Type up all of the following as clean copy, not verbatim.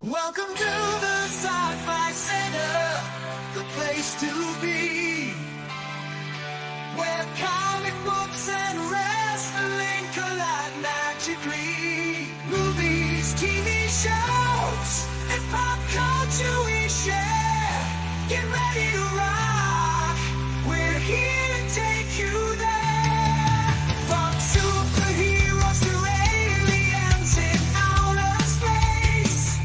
Welcome to the Sci-Fi Center, the place to be, where comic books and wrestling collide magically. Movies, TV shows, and pop culture we share. Get ready to rock, we're here to take you there. From superheroes to aliens in outer space,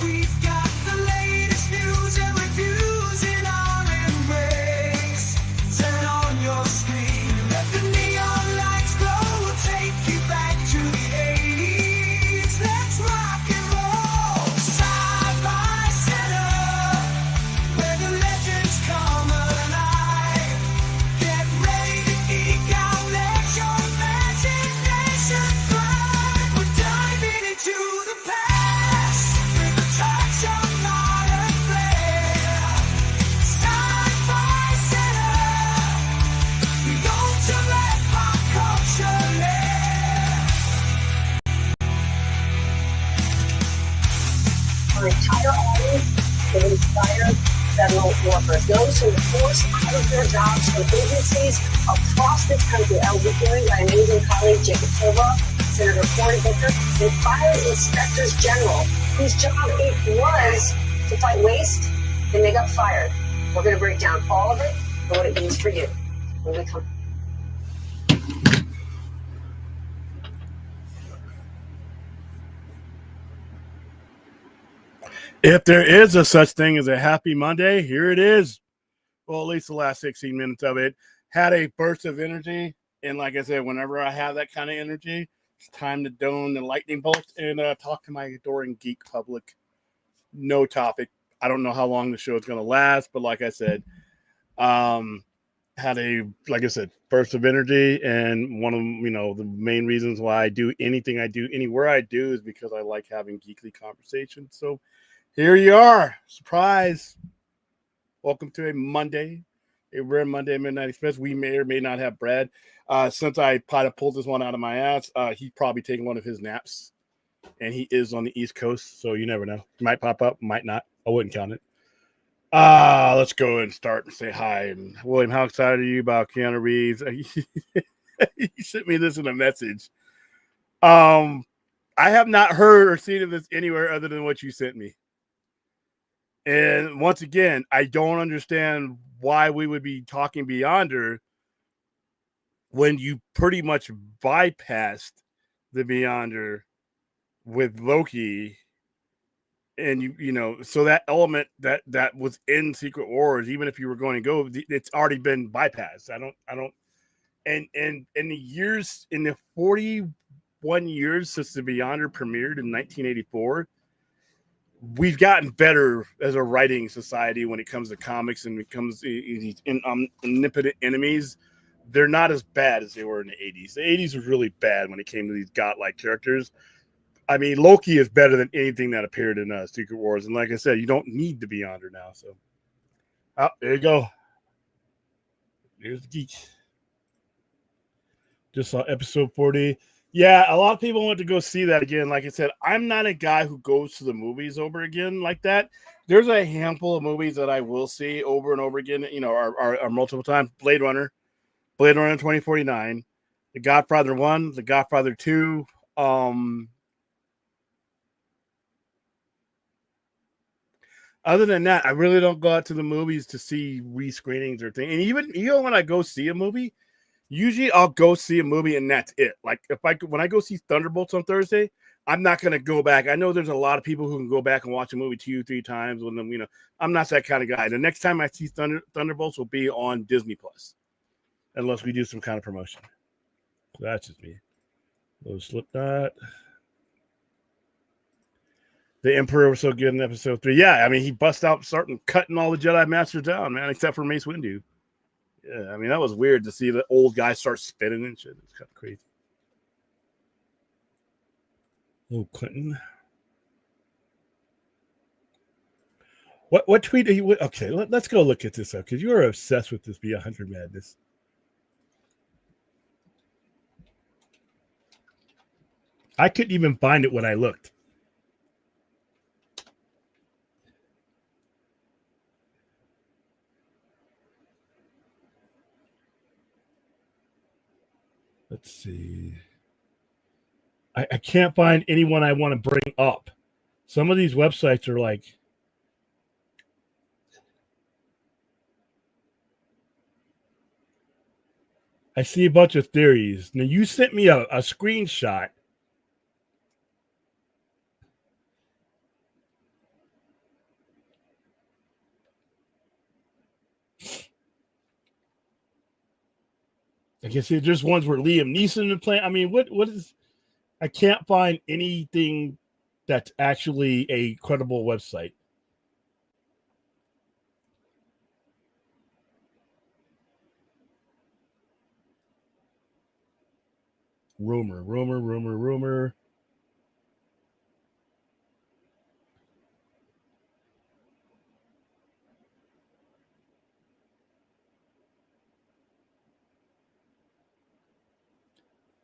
we've got the latest news and reviews in our embrace. Turn on your screen, let the neon lights glow. We'll take you back to the 80s. Let's rock and roll. Sci-Fi Center, where the legends come alive. Get ready to geek out, let your imagination thrive. We're diving into the past with a touch of modern flair. Sci-Fi Center, the ultimate pop culture lair. Our entire audience is inspired federal workers, those who are forced out of their jobs from agencies across this country. I will be joined by amazing colleague Jacob Silva, Senator Cory Booker, and fired inspectors general, whose job it was to fight waste, and they got fired. We're going to break down all of it and what it means for you when we come. If there is a such thing as a happy Monday, here it is. Well, at least the last 16 minutes of it had a burst of energy. And like I said, whenever I have that kind of energy, it's time to don the lightning bolt and talk to my adoring geek public. No topic. I don't know how long the show is going to last, but like I said, had a, like I said, burst of energy. And one of, the main reasons why I do anything I do, anywhere I do, is because I like having geekly conversations. So here you are. Surprise. Welcome to a Monday, a rare Monday Midnight Express. We may or may not have Brad. Since I pulled this one out of my ass, he's probably taking one of his naps. And he is on the East Coast, so you never know. He might pop up, might not. I wouldn't count it. Let's go and start and say hi. And William, how excited are you about Keanu Reeves? He sent me this in a message. I have not heard or seen of this anywhere other than what you sent me. And once again, I don't understand why we would be talking Beyonder when you pretty much bypassed the Beyonder with Loki. And so that element that was in Secret Wars, even if you were going to go, it's already been bypassed. I don't. And in the 41 years since the Beyonder premiered in 1984. We've gotten better as a writing society when it comes to comics and it comes to omnipotent enemies. They're not as bad as they were in the 80s. The 80s was really bad when it came to these godlike characters. I mean, Loki is better than anything that appeared in Secret Wars. And like I said, you don't need the Beyonder now. So, there you go. Here's the geek. Just saw episode 40. Yeah, a lot of people want to go see that again. Like I said, I'm not a guy who goes to the movies over again like that. There's a handful of movies that I will see over and over again, are multiple times. Blade Runner 2049, The Godfather 1, The Godfather 2. Other than that, I really don't go out to the movies to see rescreenings or things. And even when I go see a movie, usually I'll go see a movie and that's it. Like when I go see Thunderbolts on Thursday, I'm not going to go back. I know there's a lot of people who can go back and watch a movie 2-3 times with them. I'm not that kind of guy. The next time I see Thunderbolts will be on Disney Plus, unless we do some kind of promotion. So that's just me. Little Slipknot. The Emperor was so good in episode 3. Yeah, I mean, he bust out starting cutting all the Jedi Masters down, man, except for Mace Windu. Yeah, I mean, that was weird to see the old guy start spinning and shit. It's kind of crazy. Oh, Clinton. What tweet are you? Okay, let's go look at this up because you are obsessed with this Beyond Madness. I couldn't even find it when I looked. Let's see. I can't find anyone I want to bring up. Some of these websites are like, I see a bunch of theories. Now, you sent me a screenshot. I can see there's ones where Liam Neeson is playing. I mean, what is? I can't find anything that's actually a credible website. Rumor.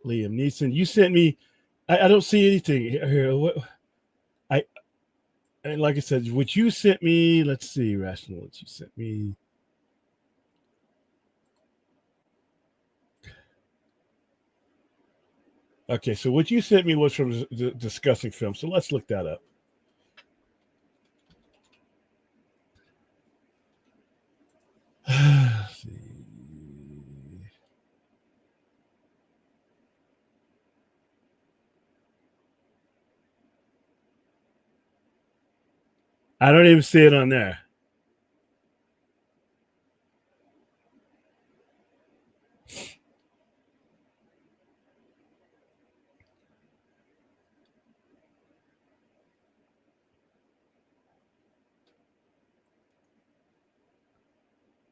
Liam Neeson. You sent me. I don't see anything here. What? I and like I said, what you sent me. Let's see, Rational. What you sent me. Okay, so what you sent me was from discussing film. So let's look that up. Let's see. I don't even see it on there.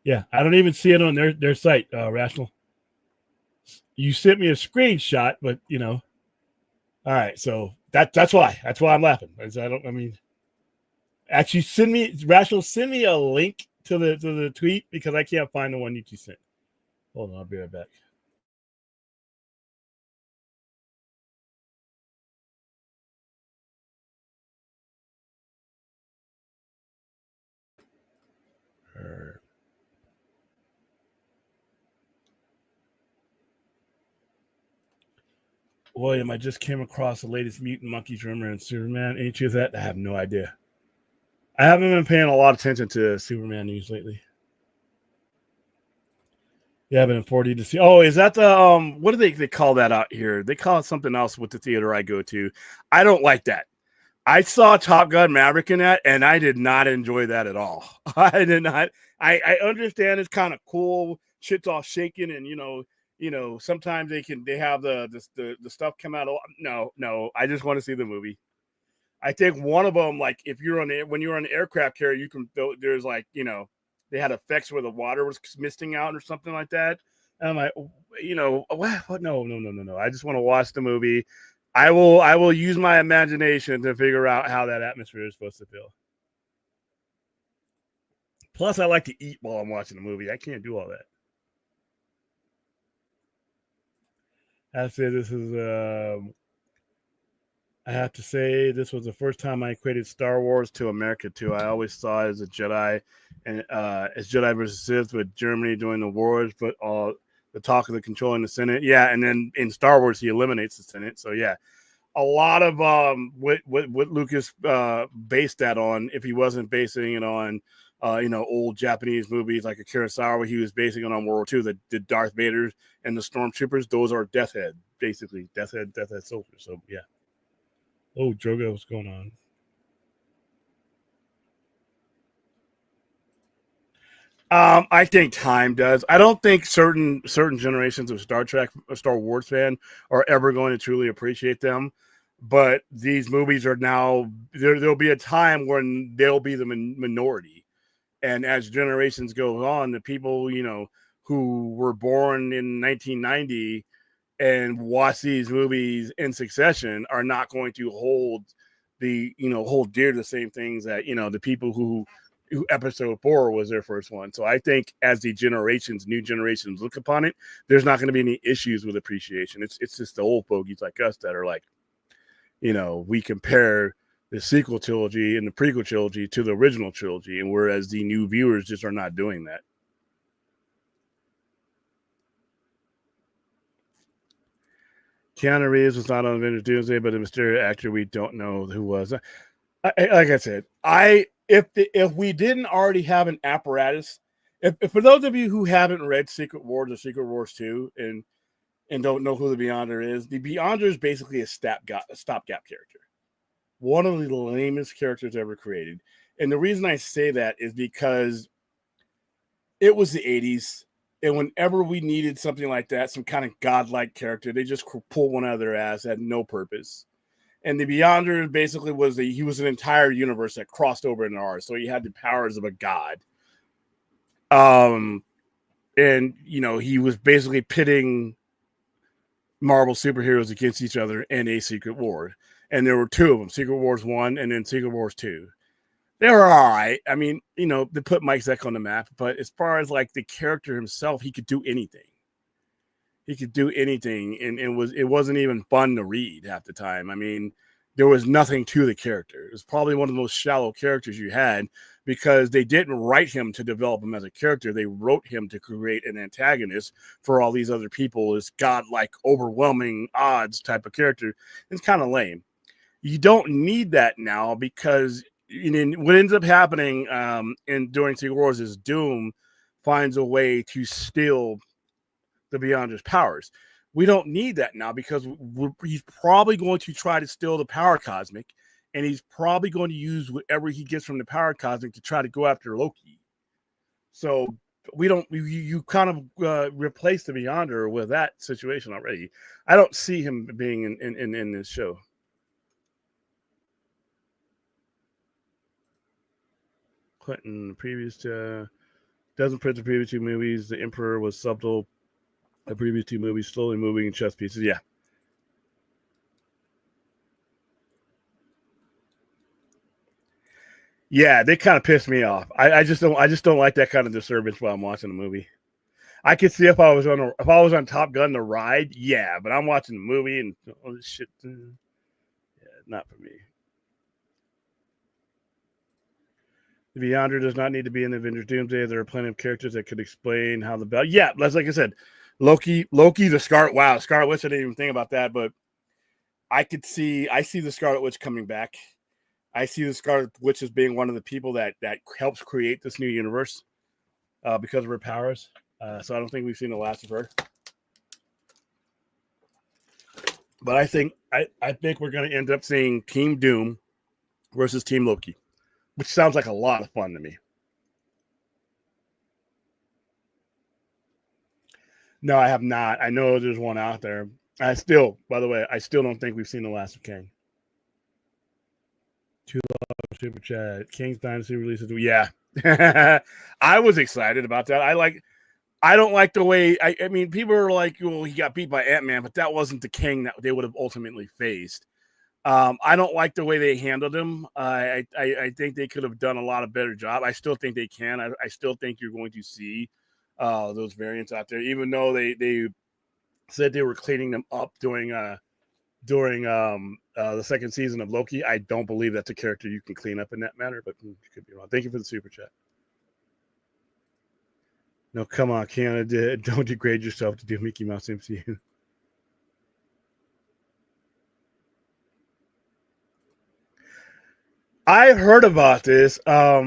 Yeah, I don't even see it on their site, Rational. You sent me a screenshot, but you know. All right, so that's why I'm laughing. I don't. I mean, actually, send me a link to the tweet because I can't find the one you sent. Hold on, I'll be right back. William, I just came across the latest Mutant Monkeys rumor in Superman. Any truth to that? I have no idea. I haven't been paying a lot of attention to Superman news lately. You haven't afforded to see. Oh, is that the what do they call that out here? They call it something else with the theater I go to. I don't like that. I saw Top Gun Maverick in that, and I did not enjoy that at all. I did not. I understand it's kind of cool. Shit's all shaking, and sometimes they have the stuff come out. No. I just want to see the movie. I think one of them, like if you're when you're on an aircraft carrier, you can there's like they had effects where the water was misting out or something like that. And I'm like, what? No. I just want to watch the movie. I will use my imagination to figure out how that atmosphere is supposed to feel. Plus, I like to eat while I'm watching the movie. I can't do all that. I say this is. I have to say this was the first time I equated Star Wars to America too. I always saw it as a Jedi, and as Jedi versus Sith with Germany during the wars, but all the talk of the controlling the Senate. Yeah, and then in Star Wars he eliminates the Senate. So yeah, a lot of what Lucas based that on, if he wasn't basing it on old Japanese movies like a Kurosawa, he was basing it on World War II. The Darth Vader and the Stormtroopers, those are Death Head, basically Death Head soldiers. So yeah. Oh, Drogo, what's going on? I think time does. I don't think certain generations of Star Wars fan are ever going to truly appreciate them. But these movies are now there'll be a time when they'll be the minority, and as generations go on, the people who were born in 1990 and watch these movies in succession are not going to hold dear to the same things that the people who episode 4 was their first one. So I think as the new generations look upon it, there's not going to be any issues with appreciation. It's just the old fogies like us that are like, we compare the sequel trilogy and the prequel trilogy to the original trilogy, and whereas the new viewers just are not doing that. Keanu Reeves was not on Avengers Doomsday, but a mysterious actor we don't know who was. Like I said, if we didn't already have an apparatus, if for those of you who haven't read Secret Wars or Secret Wars 2 and don't know who the Beyonder is, the Beyonder is basically a stopgap character. One of the lamest characters ever created. And the reason I say that is because it was the 80s. And whenever we needed something like that, some kind of godlike character, they just pull one out of their ass, had no purpose. And the Beyonder basically he was an entire universe that crossed over into ours. So he had the powers of a god. And he was basically pitting Marvel superheroes against each other in a Secret War. And there were two of them, Secret Wars 1 and then Secret Wars 2. They were all right. I mean, they put Mike Zeck on the map, but as far as like the character himself, he could do anything. He could do anything, and it wasn't even fun to read half the time. I mean, there was nothing to the character. It was probably one of the most shallow characters you had because they didn't write him to develop him as a character. They wrote him to create an antagonist for all these other people, this godlike, overwhelming odds type of character. It's kind of lame. You don't need that now because what ends up happening during Secret Wars is Doom finds a way to steal the Beyonder's powers. We don't need that now because he's probably going to try to steal the power cosmic, and he's probably going to use whatever he gets from the power cosmic to try to go after Loki. So you kind of replace the Beyonder with that situation already. I don't see him being in this show. Clinton, previous doesn't print the previous two movies. The Emperor was subtle. The previous two movies slowly moving in chess pieces. Yeah. Yeah, they kind of pissed me off. I just don't like that kind of disturbance while I'm watching a movie. I could see if I was on Top Gun the ride, yeah, but I'm watching the movie and all this shit. Yeah, not for me. The Beyonder does not need to be in the Avengers Doomsday. There are plenty of characters that could explain how the belt. Yeah, like I said, Loki, the Scarlet. Wow, Scarlet Witch. I didn't even think about that, but I see the Scarlet Witch coming back. I see the Scarlet Witch as being one of the people that helps create this new universe because of her powers. So I don't think we've seen the last of her. But I think we're going to end up seeing Team Doom versus Team Loki, which sounds like a lot of fun to me. No, I have not. I know there's one out there. By the way, I still don't think we've seen the last of Kang. Too long super chat. King's Dynasty releases. Yeah. I was excited about that. I don't like the way I mean, people are like, well, he got beat by Ant-Man, but that wasn't the King that they would have ultimately faced. I don't like the way they handled him. I think they could have done a lot of better job. I still think they can. I still think you're going to see those variants out there, even though they said they were cleaning them up during the second season of Loki. I don't believe that's a character you can clean up in that manner, but you could be wrong. Thank you for the super chat. No, come on, Canada. Don't degrade yourself to do Mickey Mouse MCU. I've heard about this. I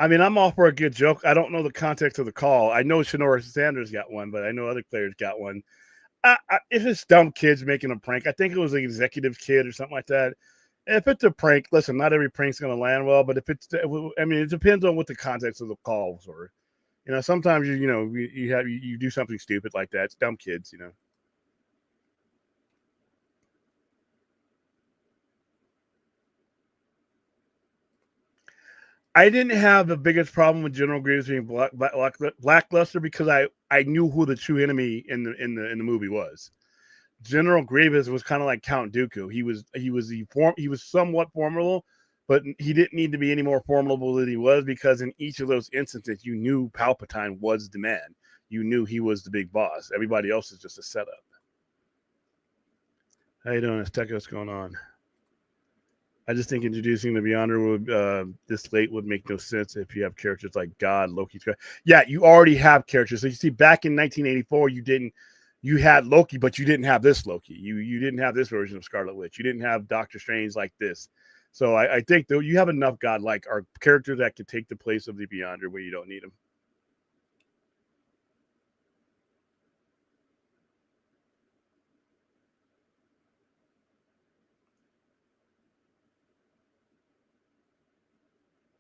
mean, I'm all for a good joke. I don't know the context of the call. I know Shannora Sanders got one, but I know other players got one. If it's dumb kids making a prank, I think it was an executive kid or something like that. If it's a prank, listen, not every prank's going to land well, but it depends on what the context of the calls were. Sometimes you do something stupid like that. It's dumb kids, I didn't have the biggest problem with General Grievous being blackluster because I knew who the true enemy in the movie was. General Grievous was kind of like Count Dooku. He was somewhat formidable, but he didn't need to be any more formidable than he was because in each of those instances, you knew Palpatine was the man. You knew he was the big boss. Everybody else is just a setup. How you doing, Azteca? What's going on? I just think introducing the Beyonder this late would make no sense if you have characters like God, Loki. Yeah, you already have characters. So you see, back in 1984, you didn't. you had Loki, but you didn't have this Loki. You didn't have this version of Scarlet Witch. You didn't have Doctor Strange like this. So I think though you have enough godlike or characters that could take the place of the Beyonder where you don't need them.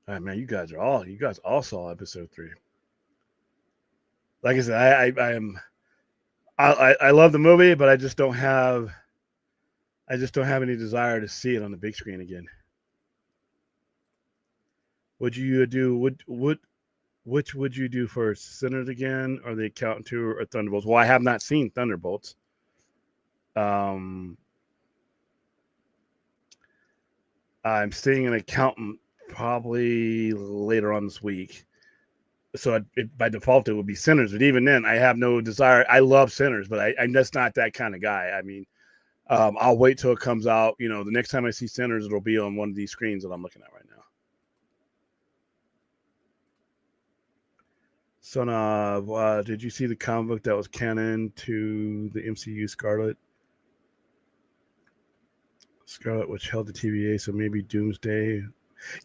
All right, man, you guys all saw episode 3. Like I said, I love the movie, but I just don't have any desire to see it on the big screen again. Would you do which would you do first, Sinners again, or the Accountant 2 or Thunderbolts? Well, I have not seen Thunderbolts. I'm seeing an Accountant probably later on this week. So by default, it would be Sinners. But even then, I have no desire. I love Sinners, but I'm just not that kind of guy. I mean, I'll wait till it comes out. You know, the next time I see Sinners, it'll be on one of these screens that I'm looking at right now. So now, did you see the comic book that was canon to the MCU Scarlet, which held the TVA, so maybe Doomsday?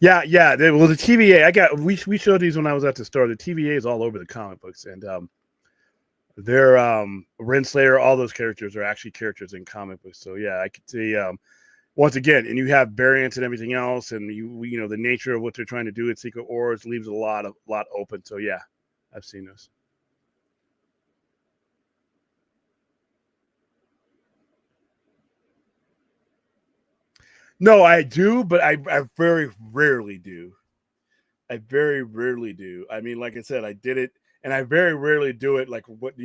Yeah. Well, the TVA, we showed these when I was at the store. The TVA is all over the comic books, and they're Renslayer, all those characters are actually characters in comic books. So yeah, I could see once again, and you have variants and everything else, and you know the nature of what they're trying to do at Secret Wars leaves a lot open. So yeah, I've seen this. No, I do, but I very rarely do. I very rarely do. I mean, like I said, I did it, and I very rarely do it like what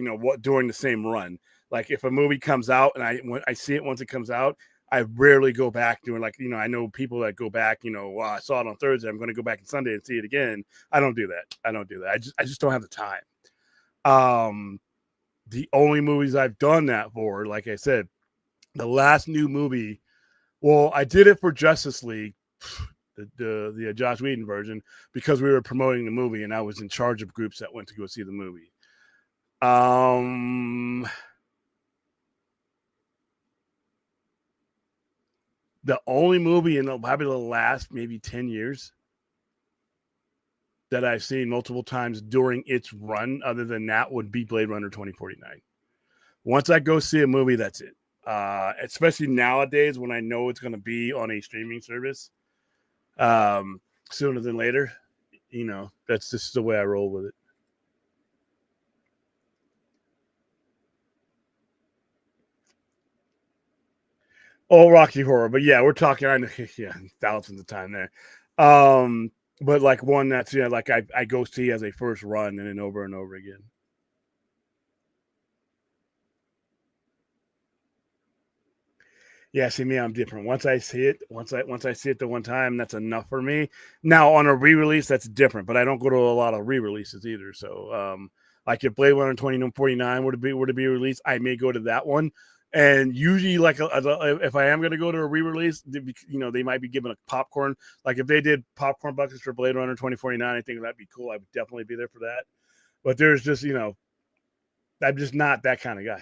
during the same run. Like if a movie comes out and when I see it once it comes out, I rarely go back doing I know people that go back. I saw it on Thursday. I'm going to go back on Sunday and see it again. I don't do that. I just don't have the time. The only movies I've done that for, like I said, the last new movie. Well, I did it for Justice League, the Joss Whedon version, because we were promoting the movie, and I was in charge of groups that went to go see the movie. The only movie in probably the last maybe 10 years that I've seen multiple times during its run, other than that, would be Blade Runner 2049. Once I go see a movie, that's it. Especially nowadays when I know it's going to be on a streaming service sooner than later. That's just the way I roll with it. Oh, Rocky Horror. But yeah, we're talking, I know, yeah, thousands of time there. But like one that's, like I go see as a first run and then over and over again. Yeah, see me, I'm different. Once I see it the one time, that's enough for me. Now on a re-release, that's different, but I don't go to a lot of re-releases either. So like if Blade Runner 2049 were to be released, I may go to that one. And usually, if I am going to go to a re-release, they might be giving a popcorn. Like if they did popcorn buckets for Blade Runner 2049, I think that'd be cool. I would definitely be there for that. But there's just, I'm just not that kind of guy.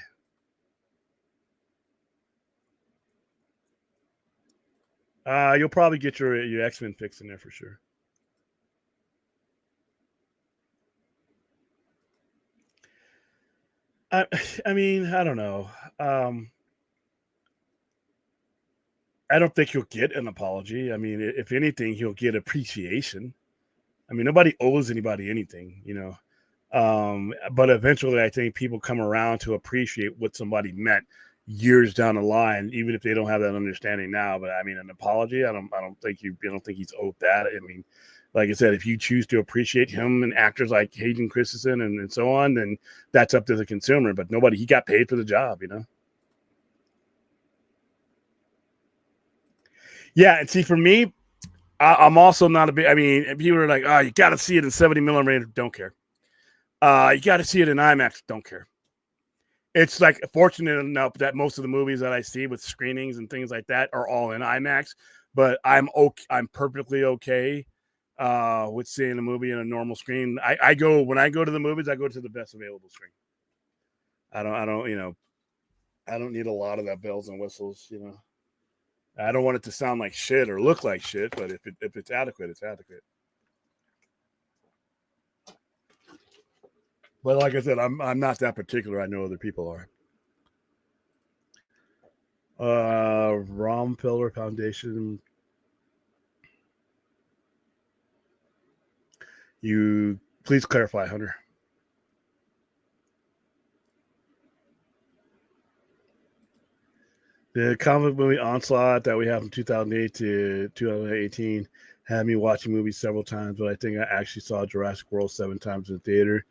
You'll probably get your X-Men fix in there for sure. I mean, I don't know. I don't think he'll get an apology. I mean, if anything, he'll get appreciation. I mean, nobody owes anybody anything, but eventually, I think people come around to appreciate what somebody meant years down the line, even if they don't have that understanding now. But I mean, an apology, I don't think he's owed that. I mean, like I said, if you choose to appreciate him and actors like Hayden Christensen and so on, then that's up to the consumer. But he got paid for the job, Yeah, and see, for me, I'm also not a big. I mean, people are like, "Oh, you got to see it in 70 millimeter." Don't care. You got to see it in IMAX. Don't care. It's like fortunate enough that most of the movies that I see with screenings and things like that are all in IMAX. But I'm perfectly okay with seeing a movie in a normal screen. When I go to the movies, I go to the best available screen. I don't, I don't need a lot of that bells and whistles. I don't want it to sound like shit or look like shit, but if it's adequate, it's adequate. But like I said, I'm not that particular. I know other people are. Rom Pillar Foundation. You please clarify, Hunter. The comic movie onslaught that we have from 2008 to 2018 had me watching movies several times, but I think I actually saw Jurassic World 7 times in the theater.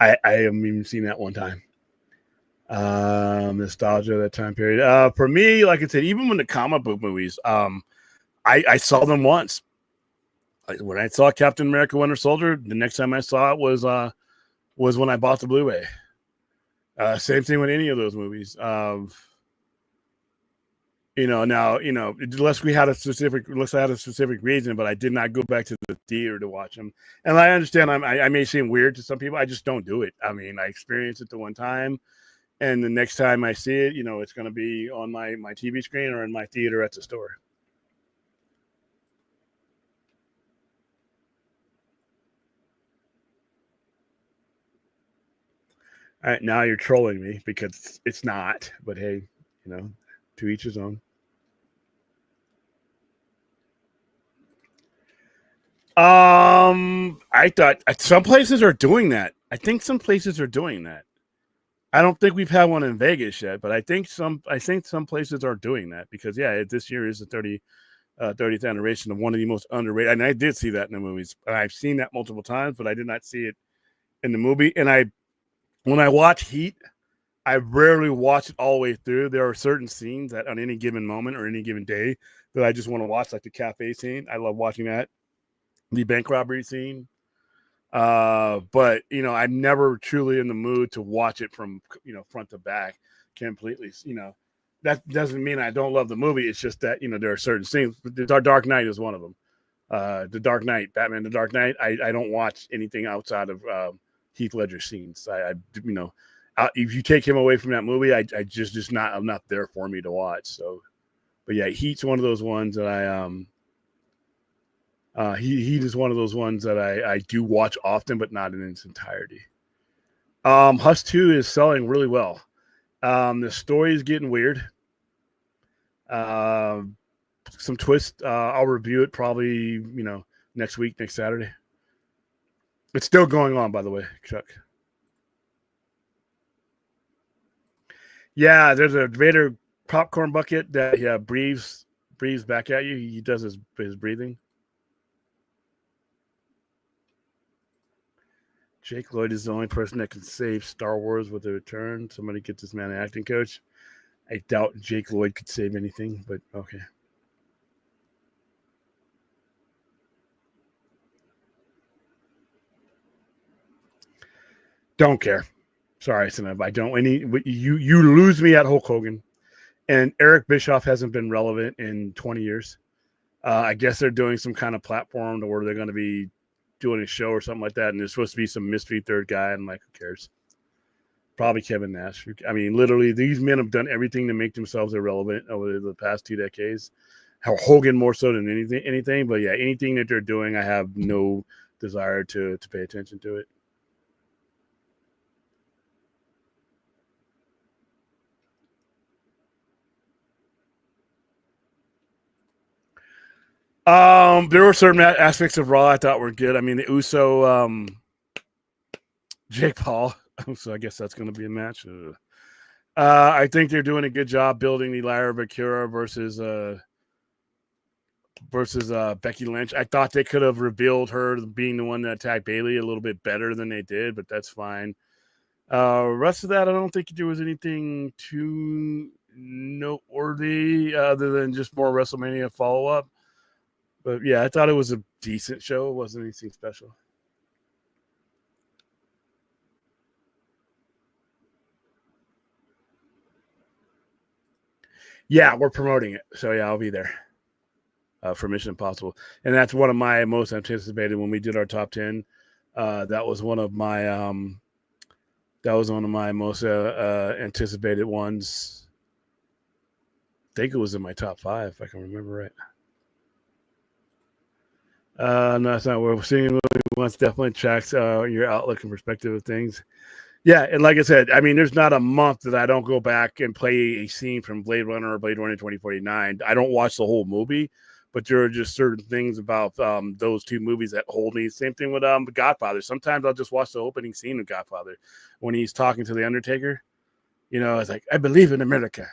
I haven't even seen that one time. Nostalgia that time period. For me, like I said, even when the comic book movies, I saw them once. When I saw Captain America: Winter Soldier, the next time I saw it was when I bought the Blu-ray. Same thing with any of those movies. Now, unless I had a specific reason, but I did not go back to the theater to watch them. And I understand I may seem weird to some people. I just don't do it. I mean, I experienced it the one time, and the next time I see it, it's going to be on my TV screen or in my theater at the store. All right, now you're trolling me because it's not. But hey, to each his own. I thought some places are doing that. I think some places are doing that. I don't think we've had one in Vegas yet, but I think some places are doing that because this year is the 30th anniversary of one of the most underrated. And I did see that in the movies. I've seen that multiple times, but I did not see it in the movie. And when I watch Heat, I rarely watch it all the way through. There are certain scenes that on any given moment or any given day that I just want to watch, like the cafe scene. I love watching that. The bank robbery scene. But I'm never truly in the mood to watch it from front to back completely. That doesn't mean I don't love the movie. It's just that there are certain scenes. The Dark Knight is one of them. The Dark Knight, Batman, The Dark Knight. I don't watch anything outside of Heath Ledger scenes. If you take him away from that movie, I just not. I'm not there for me to watch. So, but yeah, Heat's one of those ones that Heat is one of those ones that I do watch often, but not in its entirety. Huss 2 is selling really well. The story is getting weird. Some twist. I'll review it probably, next week, next Saturday. It's still going on, by the way, Chuck. Yeah, there's a Vader popcorn bucket that breathes back at you. He does his breathing. Jake Lloyd is the only person that can save Star Wars with a return. Somebody get this man an acting coach. I doubt Jake Lloyd could save anything, but okay. Don't care. Sorry, Sineb. I don't. You lose me at Hulk Hogan, and Eric Bischoff hasn't been relevant in 20 years. I guess they're doing some kind of platform to where they're going to be doing a show or something like that, and there's supposed to be some mystery third guy. I'm like, who cares? Probably Kevin Nash. I mean, literally, these men have done everything to make themselves irrelevant over the past 2 decades. Hogan more so than anything. But yeah, anything that they're doing, I have no desire to pay attention to it. There were certain aspects of Raw I thought were good. I mean, the Uso, Jake Paul. So I guess that's going to be a match. I think they're doing a good job building the Lyra Valkyria versus Becky Lynch. I thought they could have revealed her being the one that attacked Bayley a little bit better than they did, but that's fine. Rest of that, I don't think there was anything too noteworthy other than just more WrestleMania follow-up. But yeah, I thought it was a decent show. It wasn't anything special. Yeah, we're promoting it. So yeah, I'll be there for Mission Impossible. And that's one of my most anticipated when we did our top 10. That was one of my That was one of my most anticipated ones. I think it was in my top 5, if I can remember right. No, that's not what we're seeing. Once definitely tracks your outlook and perspective of things. Yeah, and like I said, I mean, there's not a month that I don't go back and play a scene from Blade Runner or Blade Runner 2049. I don't watch the whole movie, but there are just certain things about those two movies that hold me. Same thing with Godfather. Sometimes I'll just watch the opening scene of Godfather when he's talking to the Undertaker. You know, it's like, I believe in America.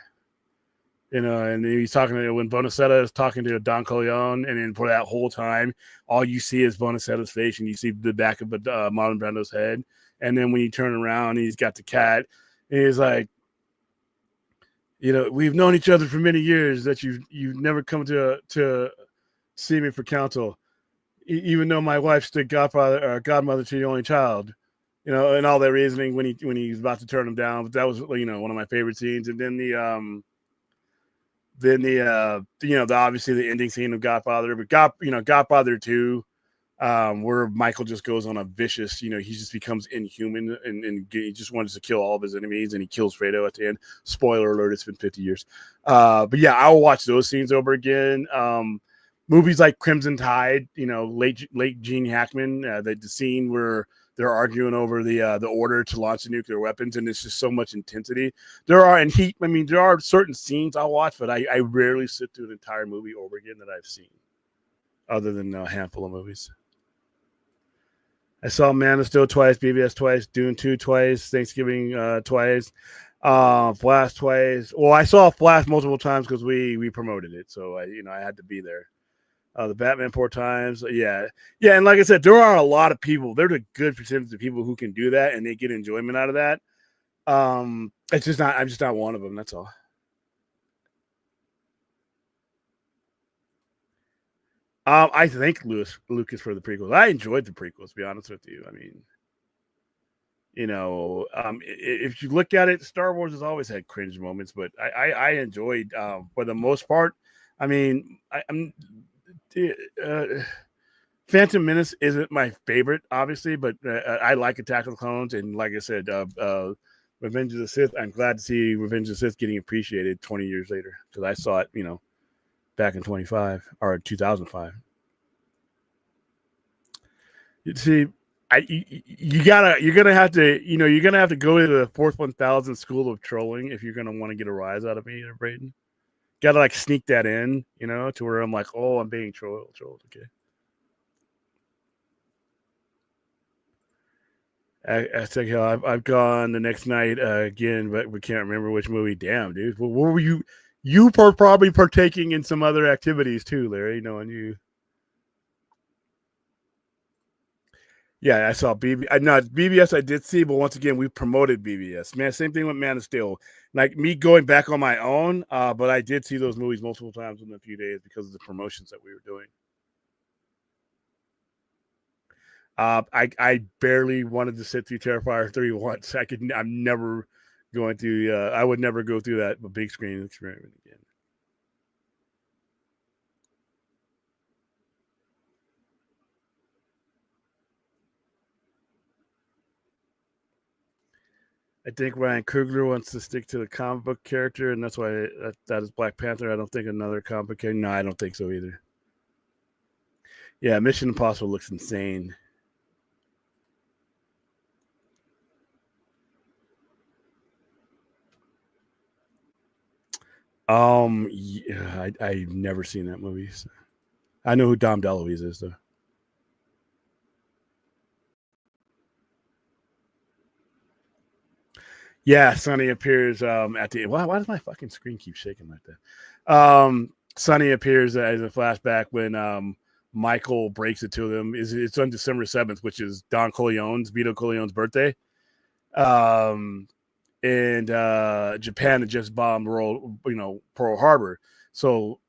You know, and he's talking to when Bonacetta is talking to Don Corleone, and then for that whole time, all you see is Bonacetta's face, and you see the back of Marlon Brando's head. And then when you turn around, he's got the cat, and he's like, you know, we've known each other for many years. That you've never come to see me for counsel, even though my wife's the godmother to your only child. You know, and all that reasoning when he's about to turn him down. But that was, you know, one of my favorite scenes. And then the obviously the ending scene of Godfather, but Godfather 2. Where Michael just goes on a vicious, you know, he just becomes inhuman and he just wants to kill all of his enemies, and he kills Fredo at the end. Spoiler alert, it's been 50 years. But yeah, I'll watch those scenes over again. Movies like Crimson Tide, you know, late Gene Hackman, the scene where they're arguing over the order to launch the nuclear weapons, and it's just so much intensity. There are certain scenes I'll watch, but I rarely sit through an entire movie over again that I've seen, other than a handful of movies. I saw Man of Steel twice, BBS twice, Dune 2 twice, Thanksgiving twice, Flash twice. Well, I saw Flash multiple times because we promoted it, so I had to be there. The Batman 4 times, yeah, and like I said, there are a lot of people. There's a good percentage of people who can do that, and they get enjoyment out of that. It's just not. I'm just not one of them. That's all. I thank Lucas for the prequels. I enjoyed the prequels, to be honest with you. I mean, you know, if you look at it, Star Wars has always had cringe moments, but I enjoyed, for the most part. I mean, Phantom Menace isn't my favorite, obviously, but I like Attack of the Clones, and like I said, Revenge of the Sith. I'm glad to see Revenge of the Sith getting appreciated 20 years later, because I saw it, you know, back in 2005. You see, you're gonna have to go to the fourth 1000 school of trolling if you're gonna want to get a rise out of me, Braden. Gotta like sneak that in, you know, to where I'm like, oh, I'm being trolled. Okay. I think I've gone the next night again, but we can't remember which movie. Damn, dude. Well, what were you? You were probably partaking in some other activities too, Larry. Knowing you. Yeah, I saw BBS. I did see, but once again, we promoted BBS. Man, same thing with Man of Steel. Like me going back on my own, but I did see those movies multiple times in a few days because of the promotions that we were doing. I barely wanted to sit through Terrifier 3 once. I'm never going to. I would never go through that big screen experiment again. I think Ryan Coogler wants to stick to the comic book character, and that's why that is Black Panther. I don't think another comic book character. No, I don't think so either. Yeah, Mission Impossible looks insane. Yeah, I've never seen that movie. So. I know who Dom DeLuise is, though. Yeah, Sonny appears at the. Why does my fucking screen keep shaking like that? Sonny appears as a flashback when Michael breaks it to them. It's on December 7th, which is Vito Corleone's birthday. And Japan had just bombed Pearl Harbor. So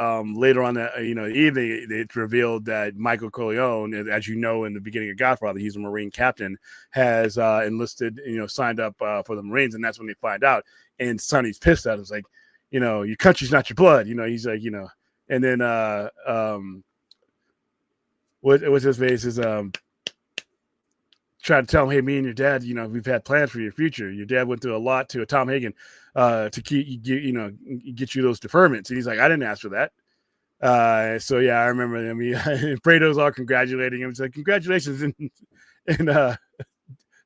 later on that evening, it's revealed that Michael Corleone, as you know, in the beginning of Godfather, he's a Marine captain, has enlisted, signed up for the Marines, and that's when they find out. And Sonny's pissed at him. It's like, your country's not your blood. He's like, and then what's his face is try to tell him, hey, me and your dad, we've had plans for your future. Your dad went through a lot to Tom Hagen to get you those deferments. And he's like, I didn't ask for that. So yeah, I remember them. Fredo's all congratulating him. It's like, congratulations. And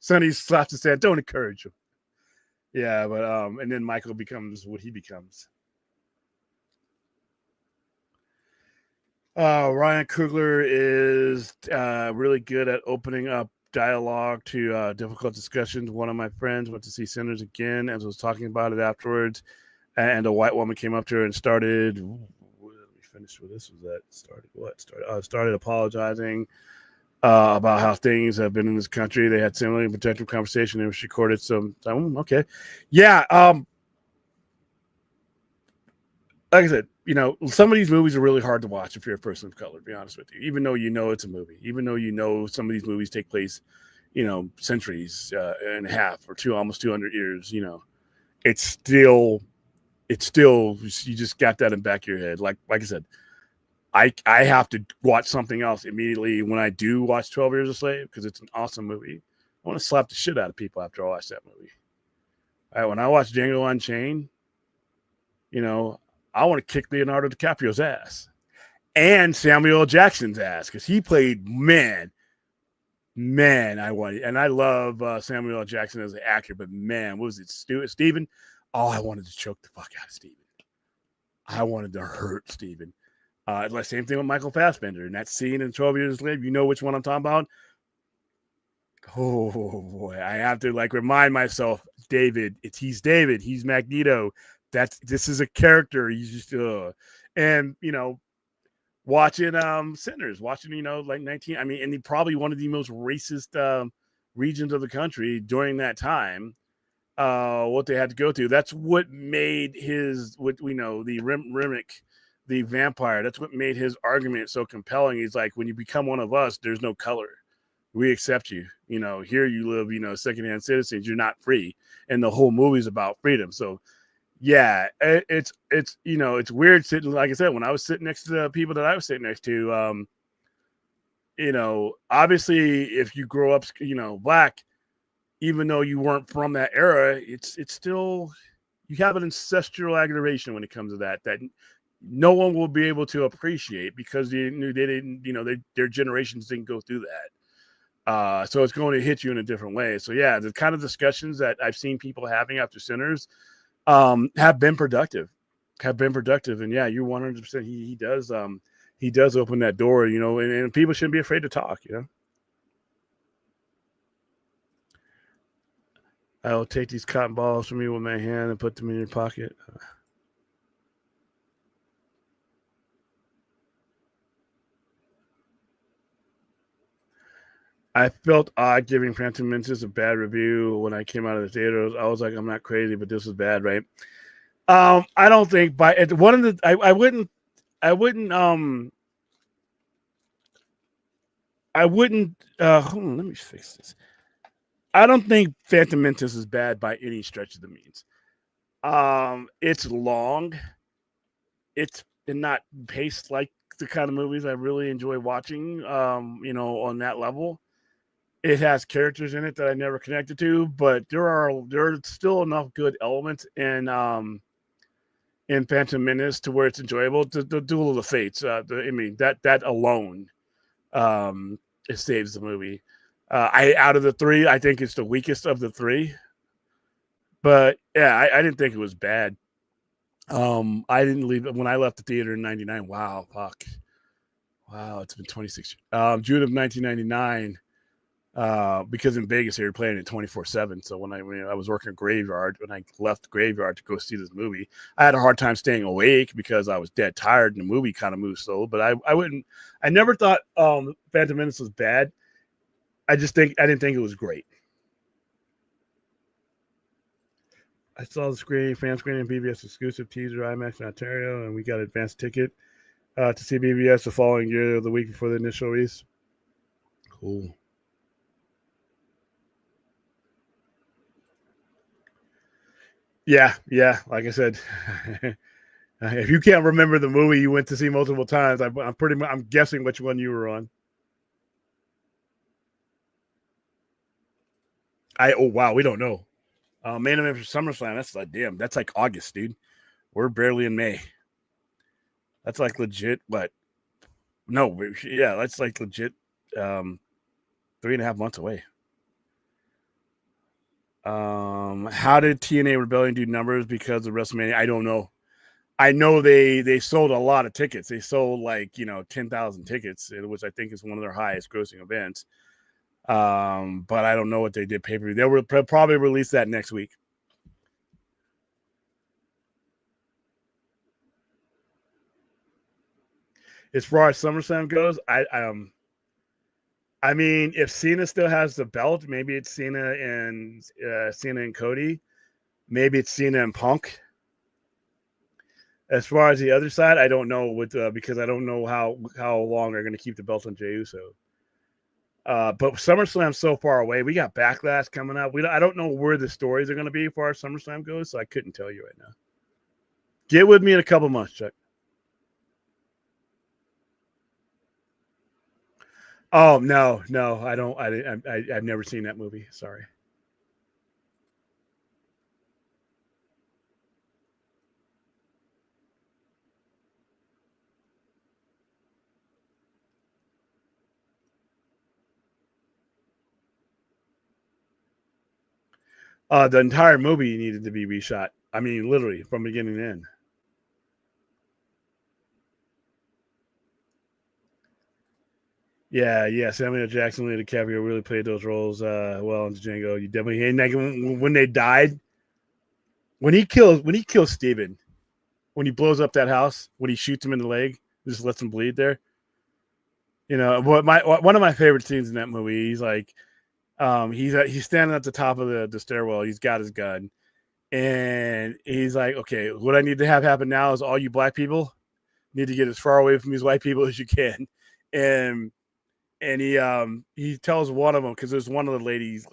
Sonny slaps his head, don't encourage him. Yeah, but and then Michael becomes what he becomes. Ryan Coogler is really good at opening up dialogue to difficult discussions. One of my friends went to see Sinners again and was talking about it afterwards, and a white woman came up to her and started. Let me finish with this. Was that started apologizing about how things have been in this country. They had similarly protective conversation. It was recorded. So okay, yeah. Like I said, some of these movies are really hard to watch if you're a person of color, to be honest with you, even though it's a movie, even though some of these movies take place, centuries and a half or almost 200 years, it's still, you just got that in the back of your head. Like I said, I have to watch something else immediately when I do watch 12 Years a Slave because it's an awesome movie. I want to slap the shit out of people after I watch that movie. All right, when I watch Django Unchained, I want to kick Leonardo DiCaprio's ass and Samuel L. Jackson's ass because he played man. I want, and I love Samuel L. Jackson as an actor, but man, what was it, Steven? Oh, I wanted to choke the fuck out of Steven. I wanted to hurt Steven. Same thing with Michael Fassbender in that scene in 12 Years a Slave. You know which one I'm talking about? Oh boy, I have to remind myself, David. He's David. He's Magneto. This is a character. He's just and watching Sinners, watching 19. I mean, and probably one of the most racist regions of the country during that time. What they had to go through. That's what made the Remick, the vampire. That's what made his argument so compelling. He's like, when you become one of us, there's no color. We accept you. Here you live. Secondhand citizens. You're not free, and the whole movie's about freedom. So. Yeah, it's weird sitting, like I said, when I was sitting next to the people that I was sitting next to, obviously if you grow up, black, even though you weren't from that era, it's still, you have an ancestral aggravation when it comes to that no one will be able to appreciate because they didn't, their generations didn't go through that. So it's going to hit you in a different way. So yeah, the kind of discussions that I've seen people having after Sinners, have been productive, and yeah, you're 100%. He does open that door, and people shouldn't be afraid to talk. I will take these cotton balls from you with my hand and put them in your pocket. I felt odd giving Phantom Menace a bad review when I came out of the theater. I was like, I'm not crazy, but this was bad, right? I don't think I wouldn't hold on, let me fix this. I don't think Phantom Menace is bad by any stretch of the means. It's long. It's not paced like the kind of movies I really enjoy watching, on that level. It has characters in it that I never connected to, but there are still enough good elements in Phantom Menace to where it's enjoyable. The Duel of the Fates, that alone, it saves the movie. Out of the three, I think it's the weakest of the three. But yeah, I didn't think it was bad. I didn't leave when I left the theater in '99. Wow, fuck. Wow, it's been 26 years. June of 1999. Because in Vegas they were playing it 24/7. So when I was working a graveyard, when I left the graveyard to go see this movie, I had a hard time staying awake because I was dead tired and the movie kind of moved slow. But I never thought Phantom Menace was bad. I didn't think it was great. I saw the fan screening BBS exclusive teaser IMAX in Ontario, and we got an advanced ticket to see BBS the following year, the week before the initial release. Cool. Yeah. Like I said, if you can't remember the movie you went to see multiple times, I'm guessing which one you were on. Wow, we don't know. Main event for SummerSlam. That's like damn. That's like August, dude. We're barely in May. That's like legit. What? No, yeah, that's like legit. 3.5 months away. How did TNA Rebellion do numbers because of WrestleMania? I don't know. I know they sold a lot of tickets. They sold 10,000 tickets, which I think is one of their highest grossing events. But I don't know what they did pay per view. They will probably release that next week. As far as SummerSlam goes, I mean, if Cena still has the belt, maybe it's Cena and Cody. Maybe it's Cena and Punk. As far as the other side, I don't know because I don't know how long they're going to keep the belt on Jey Uso. But SummerSlam's so far away. We got Backlash coming up. I don't know where the stories are going to be as far as SummerSlam goes, so I couldn't tell you right now. Get with me in a couple months, Chuck. Oh no, I don't. I've never seen that movie. Sorry. The entire movie needed to be reshot. I mean, literally from beginning to end. Yeah. Samuel Jackson, Leonardo DiCaprio really played those roles well in Django. You definitely and like when they died, when he kills Steven, when he blows up that house, when he shoots him in the leg, just lets him bleed there. You know, one of my favorite scenes in that movie. He's like, he's standing at the top of the stairwell. He's got his gun, and he's like, okay, what I need to have happen now is all you black people need to get as far away from these white people as you can, and he tells one of them because there's one of the ladies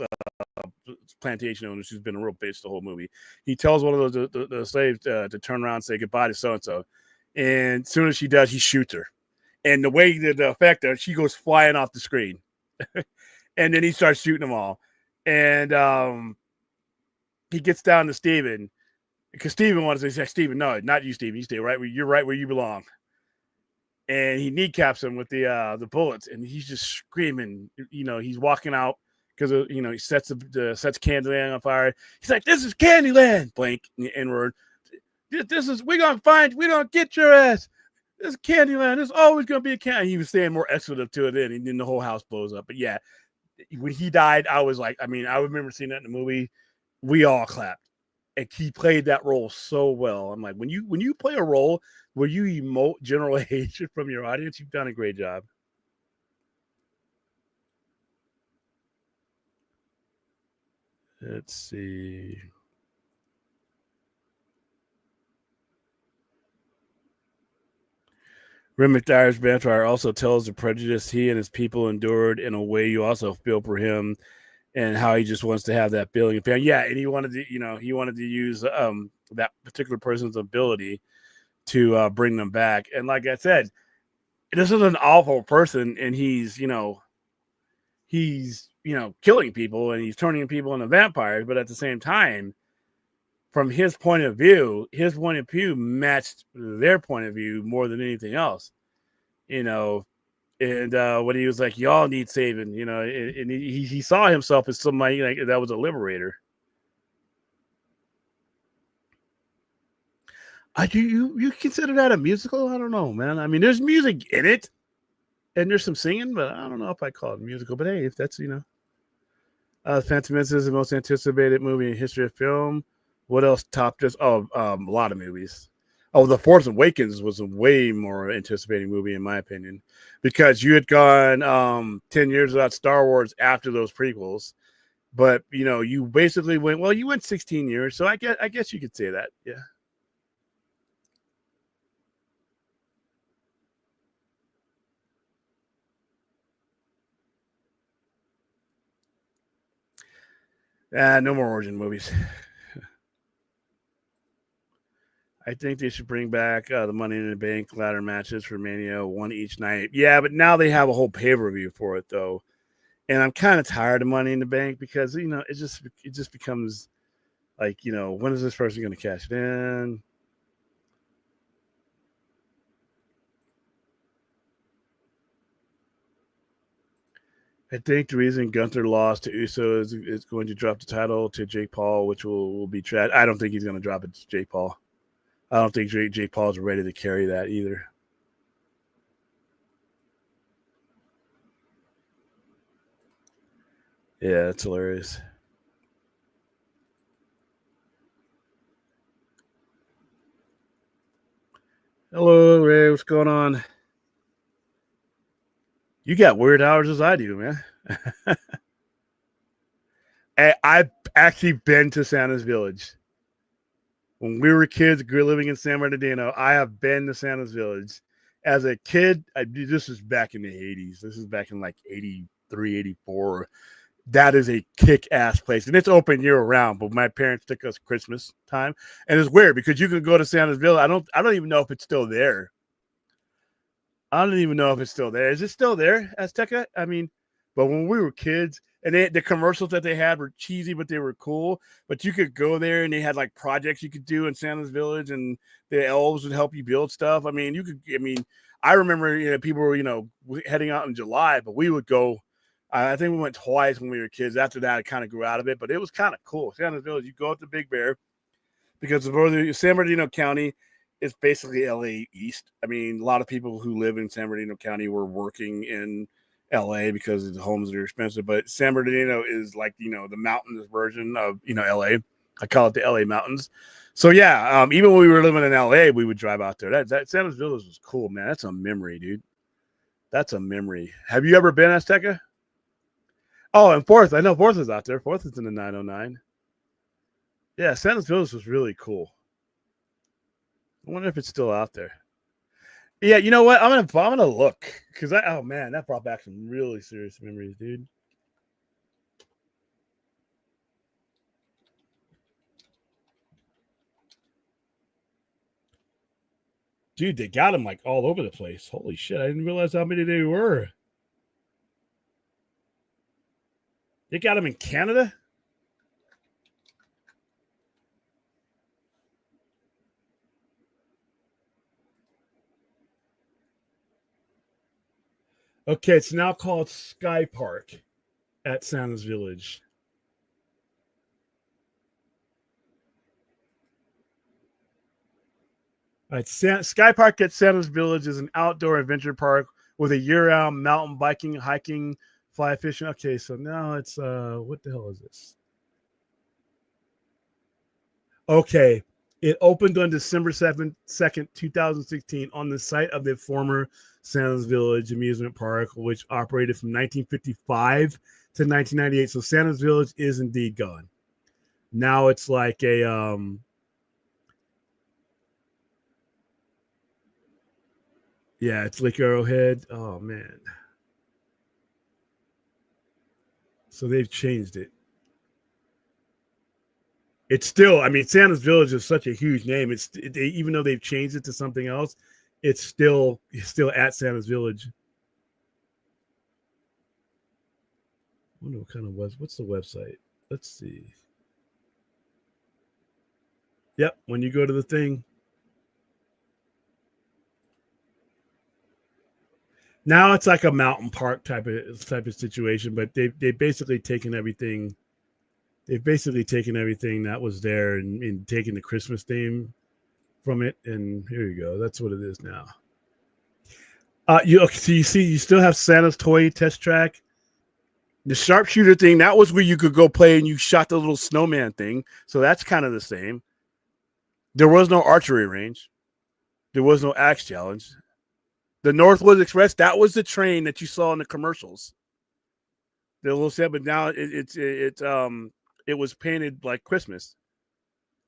plantation owners who's been a real bitch the whole movie. He tells one of the slaves to turn around and say goodbye to so and so, and as soon as she does, he shoots her. And the way that the effect her, she goes flying off the screen, and then he starts shooting them all, and he gets down to Steven because Steven wants to say, Steven, no, not you, Steven. You stay right where you're right where you belong. And he kneecaps him with the bullets, and he's just screaming. You know, he's walking out because he sets Candyland on fire. He's like, "This is Candyland!" Blank N-word. This is we're gonna get your ass. This is Candyland. There's always gonna be a Candy. He was saying more expletive to it, and then the whole house blows up. But yeah, when he died, I was like, I mean, I remember seeing that in the movie. We all clapped. And he played that role so well. I'm like, when you play a role where you emote general hatred from your audience, you've done a great job. Let's see. Rim McDyer's vampire also tells the prejudice he and his people endured in a way you also feel for him and how he just wants to have that feeling. Yeah, and he wanted to use that particular person's ability to bring them back. And like I said, this is an awful person, and he's killing people and he's turning people into vampires. But at the same time, from his point of view matched their point of view more than anything else. And when he was like, "Y'all need saving," and he saw himself as somebody like that was a liberator. Do you consider that a musical? I don't know, man. I mean, there's music in it, and there's some singing, but I don't know if I call it musical. But hey, if that's Phantom Menace is the most anticipated movie in history of film. What else topped this? A lot of movies. Oh, The Force Awakens was a way more anticipating movie in my opinion, because you had gone 10 years without Star Wars after those prequels, but you basically went 16 years, so I guess you could say that, yeah. No more origin movies. I think they should bring back the Money in the Bank ladder matches for Mania, one each night. Yeah, but now they have a whole pay-per-view for it, though. And I'm kind of tired of Money in the Bank because it just becomes like, when is this person going to cash it in? I think the reason Gunther lost to Uso is going to drop the title to Jake Paul, which will be trash. I don't think he's going to drop it to Jake Paul. I don't think Jake Paul is ready to carry that either. Yeah, that's hilarious. Hello, Ray. What's going on? You got weird hours as I do, man. I've actually been to Santa's Village. When we were kids, living in San Bernardino, I have been to Santa's Village. As a kid, this is back in the 80s. This is back in like 83, 84. That is a kick-ass place. And it's open year-round, but my parents took us Christmas time. And it's weird because you can go to Santa's Village. I don't even know if it's still there. I don't even know if it's still there. Is it still there, Azteca? I mean, but when we were kids, and the commercials that they had were cheesy, but they were cool. But you could go there, and they had like projects you could do in Santa's Village, and the elves would help you build stuff. I mean, I remember people were heading out in July, but we would go. I think we went twice when we were kids. After that, I kind of grew out of it, but it was kind of cool. Santa's Village, you go up to Big Bear because of San Bernardino County. It's basically LA East. I mean, a lot of people who live in San Bernardino County were working in LA because the homes are expensive. But San Bernardino is like, the mountainous version of, LA. I call it the LA mountains. So, yeah, even when we were living in LA, we would drive out there. That Santa's Village was cool, man. That's a memory, dude. That's a memory. Have you ever been, Azteca? Oh, and Fourth. I know Fourth is out there. Fourth is in the 909. Yeah, Santa's Village was really cool. I wonder if it's still out there. Yeah, you know what? I'm gonna look because oh man, that brought back some really serious memories, dude. Dude, they got them like all over the place. Holy shit! I didn't realize how many they were. They got them in Canada. Okay, it's now called Sky Park at Santa's Village. All right, Sky Park at Santa's Village is an outdoor adventure park with a year-round mountain biking, hiking, fly fishing. Okay, so now it's what the hell is this? Okay, it opened on December 2nd, 2016 on the site of the former Santa's Village amusement park, which operated from 1955 to 1998. So Santa's Village is indeed gone. Now it's like a yeah, it's Lake Arrowhead. Oh man. So they've changed it. It's still, I mean, Santa's Village is such a huge name. Even though they've changed it to something else, it's still at Santa's Village. I wonder what kind of what's the website? Let's see. Yep, when you go to the thing. Now it's like a mountain park type of situation, but they've basically taken everything. They've basically taken everything that was there and taken the Christmas theme from it, and here you go. That's what it is now. So you still have Santa's toy test track. The sharpshooter thing, that was where you could go play and you shot the little snowman thing. So that's kind of the same. There was no archery range. There was no axe challenge. The Northwoods Express, that was the train that you saw in the commercials. The little set, but now it was painted like Christmas.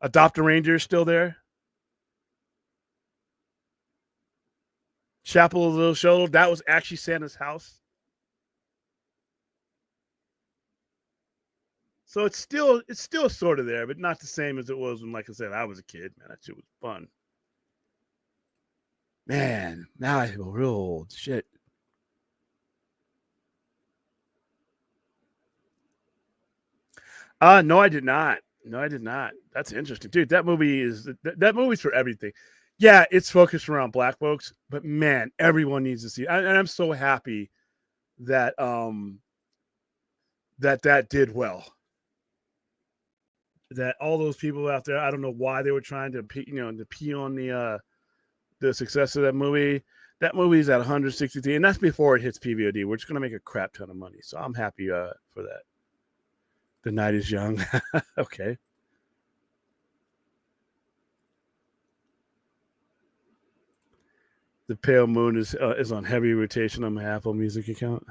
Adopt a Reindeer is still there. Chapel of the Little Shoulder, that was actually Santa's house. So it's still sort of there, but not the same as it was when, like I said, I was a kid. Man, that shit was fun. Man, now I feel real old. Shit. No, I did not. No, I did not. That's interesting, dude. That movie is that movie's for everything. Yeah, it's focused around black folks, but man, everyone needs to see it. And I'm so happy that that did well. That all those people out there, I don't know why they were trying to pee on the success of that movie. That movie's at 163, and that's before it hits PVOD. We're just gonna make a crap ton of money, so I'm happy for that. The night is young. Okay. The Pale Moon is on heavy rotation on my Apple Music account.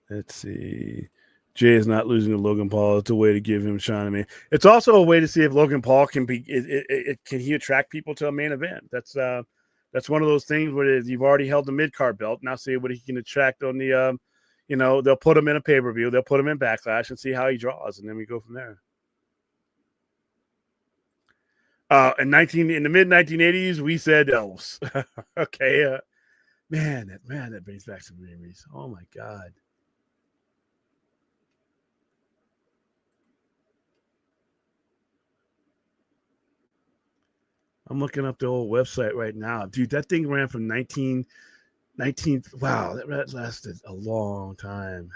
Let's see. Jay is not losing to Logan Paul. It's a way to give him a shine. I mean, it's also a way to see if Logan Paul can be. Can he attract people to a main event? That's one of those things where you've already held the mid card belt. Now see what he can attract on the. They'll put him in a pay per view. They'll put him in Backlash and see how he draws, and then we go from there. In the mid 1980s, we said elves. Okay, man, that brings back some memories. Oh my god. I'm looking up the old website right now, dude. That thing ran from 19. Wow, that lasted a long time.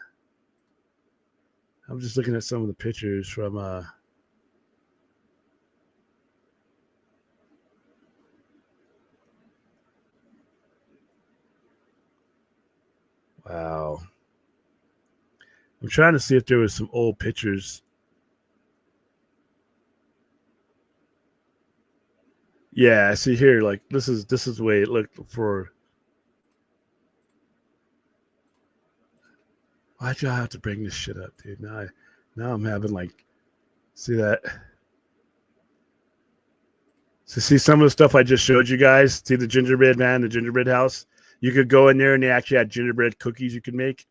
I'm just looking at some of the pictures from wow. I'm trying to see if there was some old pictures. Yeah, I see here. Like this is the way it looked for. Why'd y'all have to bring this shit up, dude? Now I'm having like, see that? So see some of the stuff I just showed you guys. See the gingerbread man, the gingerbread house. You could go in there and they actually had gingerbread cookies you could make.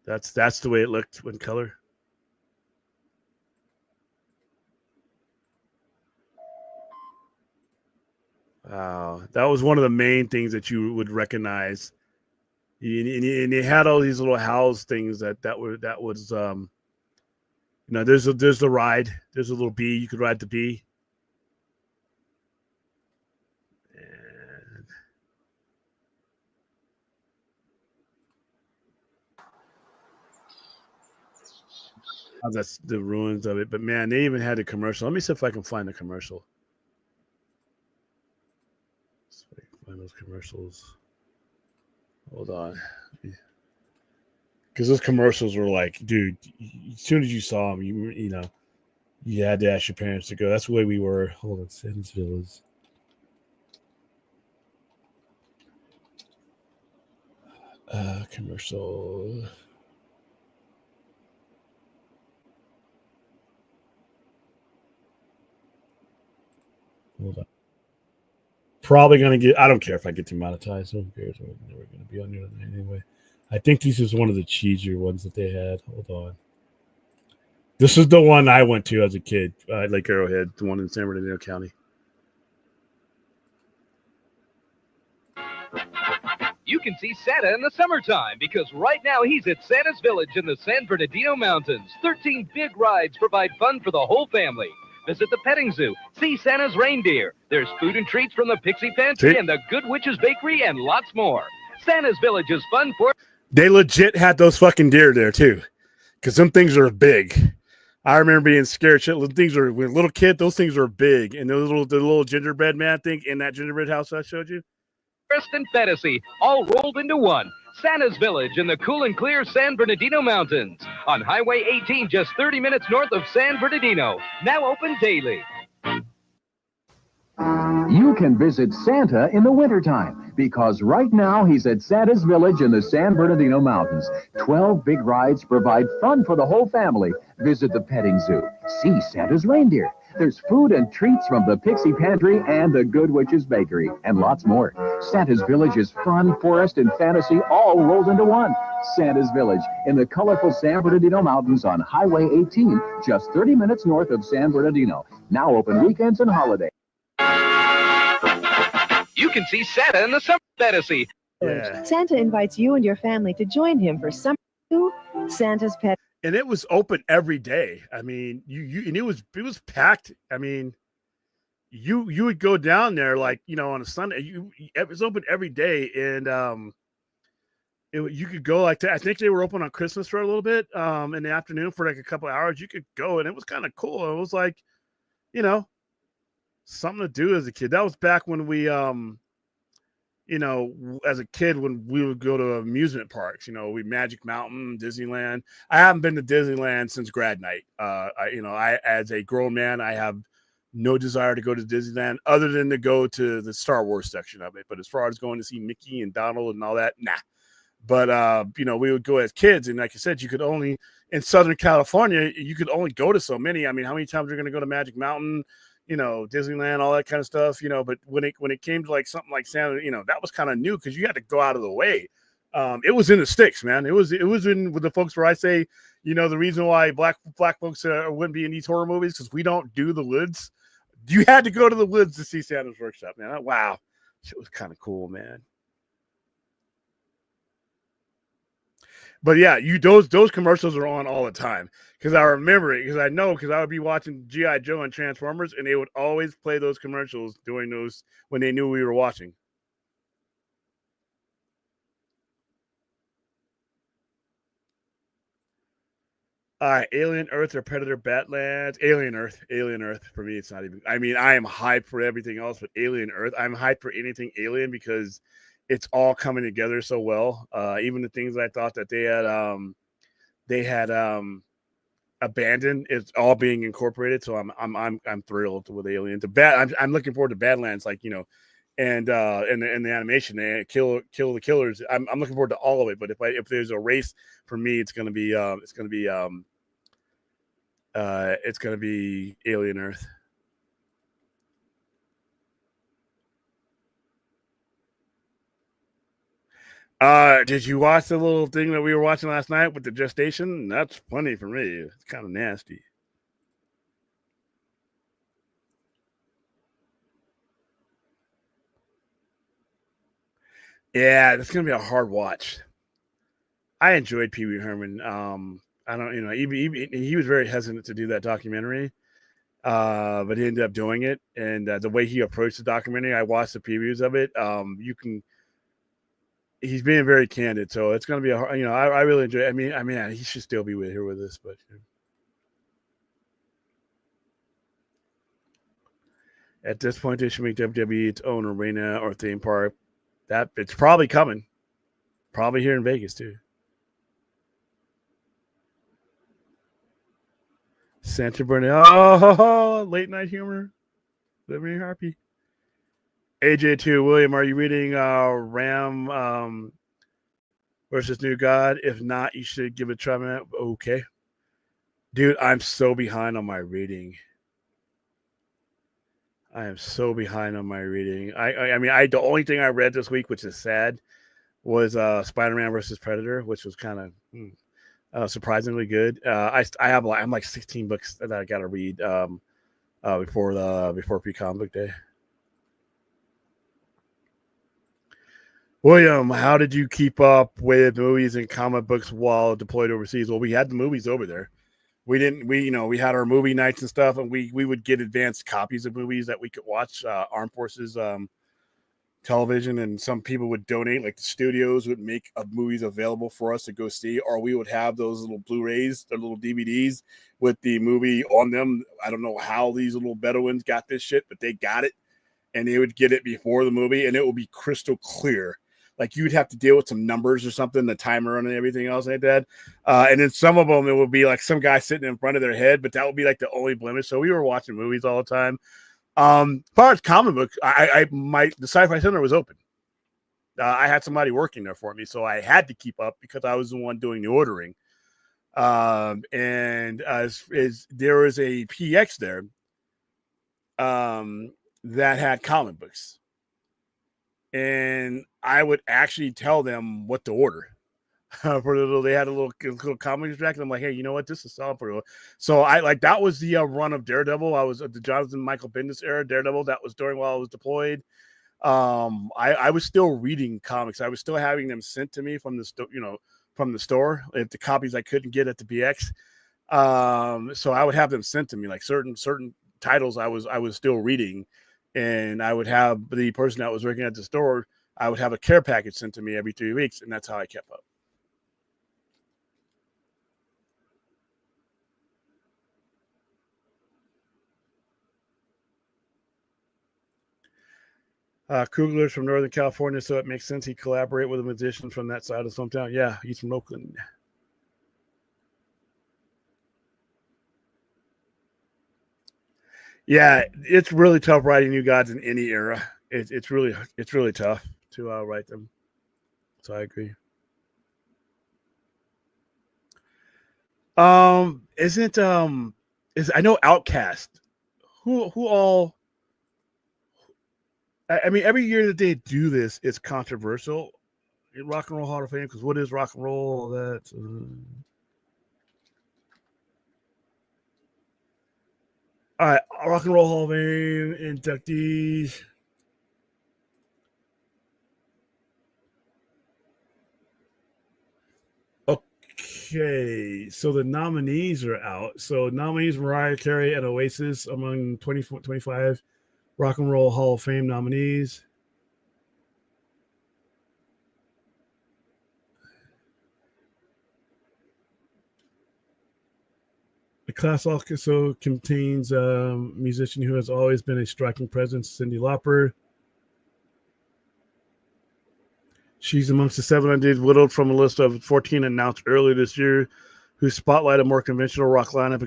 That's the way it looked in color. Wow, that was one of the main things that you would recognize. And they had all these little house things that was there's the ride. There's a little bee. You could ride the bee. That's the ruins of it. But man, they even had a commercial. Let me see if I can find the commercial. See if I can find those commercials. Hold on. Because those commercials were like, dude, as soon as you saw them, you had to ask your parents to go. That's the way we were. Hold on, Sands Villas. Commercial. Hold on. Probably gonna get. I don't care if I get demonetized. Who cares? We're never gonna be on there anyway. I think this is one of the cheesier ones that they had. Hold on. This is the one I went to as a kid, Lake Arrowhead, the one in San Bernardino County. You can see Santa in the summertime because right now he's at Santa's Village in the San Bernardino Mountains. 13 big rides provide fun for the whole family. Visit the petting zoo, see Santa's reindeer. There's food and treats from the Pixie Pantry and the Good Witch's Bakery and lots more. Santa's Village is fun for... They legit had those fucking deer there too, because some things are big. I remember being scared. Shit, things are when a little kid. Those things are big, and the little gingerbread man thing in that gingerbread house I showed you. And fantasy all rolled into one. Santa's Village in the cool and clear San Bernardino Mountains on Highway 18, just 30 minutes north of San Bernardino. Now open daily. You can visit Santa in the wintertime because right now he's at Santa's Village in the San Bernardino Mountains. 12 big rides provide fun for the whole family. Visit the petting zoo. See Santa's reindeer. There's food and treats from the Pixie Pantry and the Good Witch's Bakery and lots more. Santa's Village is fun, forest, and fantasy all rolled into one. Santa's Village in the colorful San Bernardino Mountains on Highway 18, just 30 minutes north of San Bernardino. Now open weekends and holidays. You can see Santa in the summer fantasy. Yeah. Santa invites you and your family to join him for Summer 2, Santa's Pet. And it was open every day. I mean, you and it was packed. I mean, you would go down there like, you know, on a Sunday. It was open every day, and you could go like I think they were open on Christmas for a little bit in the afternoon for like a couple hours. You could go, and it was kind of cool. It was like, you know, something to do as a kid. That was back when we you know, as a kid when we would go to amusement parks. You know, we Magic Mountain, Disneyland. I haven't been to Disneyland since grad night. I as a grown man, I have no desire to go to Disneyland other than to go to the Star Wars section of it. But as far as going to see Mickey and Donald and all that, nah. But you know, we would go as kids, and like I said, you could only in Southern California, you could only go to so many. I mean, how many times are you going to go to Magic Mountain, you know, Disneyland, all that kind of stuff, you know? But when it came to like something like Santa, you know, that was kind of new because you had to go out of the way. It was in the sticks, man. It was in with the folks where I say, you know, the reason why black folks wouldn't be in these horror movies because we don't do the woods. You had to go to the woods to see Santa's Workshop, man. Wow, it was kind of cool, man. But yeah, those commercials are on all the time because I remember it because I know because I would be watching G.I. Joe and Transformers and they would always play those commercials during those when they knew we were watching. All right, Alien Earth or Predator Badlands? Alien Earth. For me, it's not even. I mean, I am hyped for everything else, but Alien Earth, I'm hyped for anything Alien because it's all coming together so well. Even the things I thought that they had abandoned, it's all being incorporated. So I'm thrilled with Alien. I'm looking forward to Badlands, like, you know, and in the animation, they kill the killers. I'm looking forward to all of it. But if there's a race for me, it's gonna be Alien Earth. Did you watch the little thing that we were watching last night with the gestation? That's funny for me. It's kind of nasty. Yeah, that's gonna be a hard watch. I enjoyed Pee Wee Herman. I don't, you know, he was very hesitant to do that documentary, but he ended up doing it. And the way he approached the documentary, I watched the previews of it. He's being very candid, so it's going to be a, you know, I really enjoy it. I mean, he should still be here with us, but you know. At this point, they should make WWE its own arena or theme park. That it's probably coming, probably here in Vegas too. Santa Bernard, oh, late night humor, living happy. AJ2 William, are you reading Ram versus New God? If not, you should give it a try, man. Okay. Dude, I'm so behind on my reading. I am so behind on my reading. I mean, the only thing I read this week, which is sad, was Spider-Man versus Predator, which was kind of surprisingly good. I'm like 16 books that I got to read before pre-comic book day. William, how did you keep up with movies and comic books while deployed overseas? Well, we had the movies over there. We had our movie nights and stuff, and we would get advanced copies of movies that we could watch. Armed Forces television, and some people would donate, like the studios would make movies available for us to go see, or we would have those little Blu-rays, the little DVDs with the movie on them. I don't know how these little Bedouins got this shit, but they got it, and they would get it before the movie, and it would be crystal clear. Like you'd have to deal with some numbers or something, the timer and everything else like that. And then some of them, it would be like some guy sitting in front of their head, but that would be like the only blemish. So we were watching movies all the time. As far as comic book, the Sci-Fi Center was open. I had somebody working there for me, so I had to keep up because I was the one doing the ordering. And there was a PX there that had comic books. And I would actually tell them what to order. They had a little comic rack, and I'm like, hey, you know what? This is solid for you. So that was the run of Daredevil. I was at the Jonathan Michael Bendis era Daredevil. That was during while I was deployed. I was still reading comics. I was still having them sent to me from the store. If the copies I couldn't get at the BX, so I would have them sent to me. Like certain titles, I was still reading, and I would have the person that was working at the store. I would have a care package sent to me every 3 weeks, and that's how I kept up. Kugler's from Northern California, so it makes sense he collaborate with a musician from that side of hometown. Yeah, he's from Oakland. Yeah, it's really tough writing new gods in any era. It's really tough to write them. So I agree. Is I know Outcast. Who all? I mean, every year that they do this, it's controversial in Rock and Roll Hall of Fame because what is rock and roll? That all right, Rock and Roll Hall of Fame inductees. Okay, so the nominees are out. So nominees Mariah Carey and Oasis among 25 Rock and Roll Hall of Fame nominees. The class also contains a musician who has always been a striking presence, Cyndi Lauper. She's amongst the 7 I whittled from a list of 14 announced earlier this year, who spotlight a more conventional rock lineup,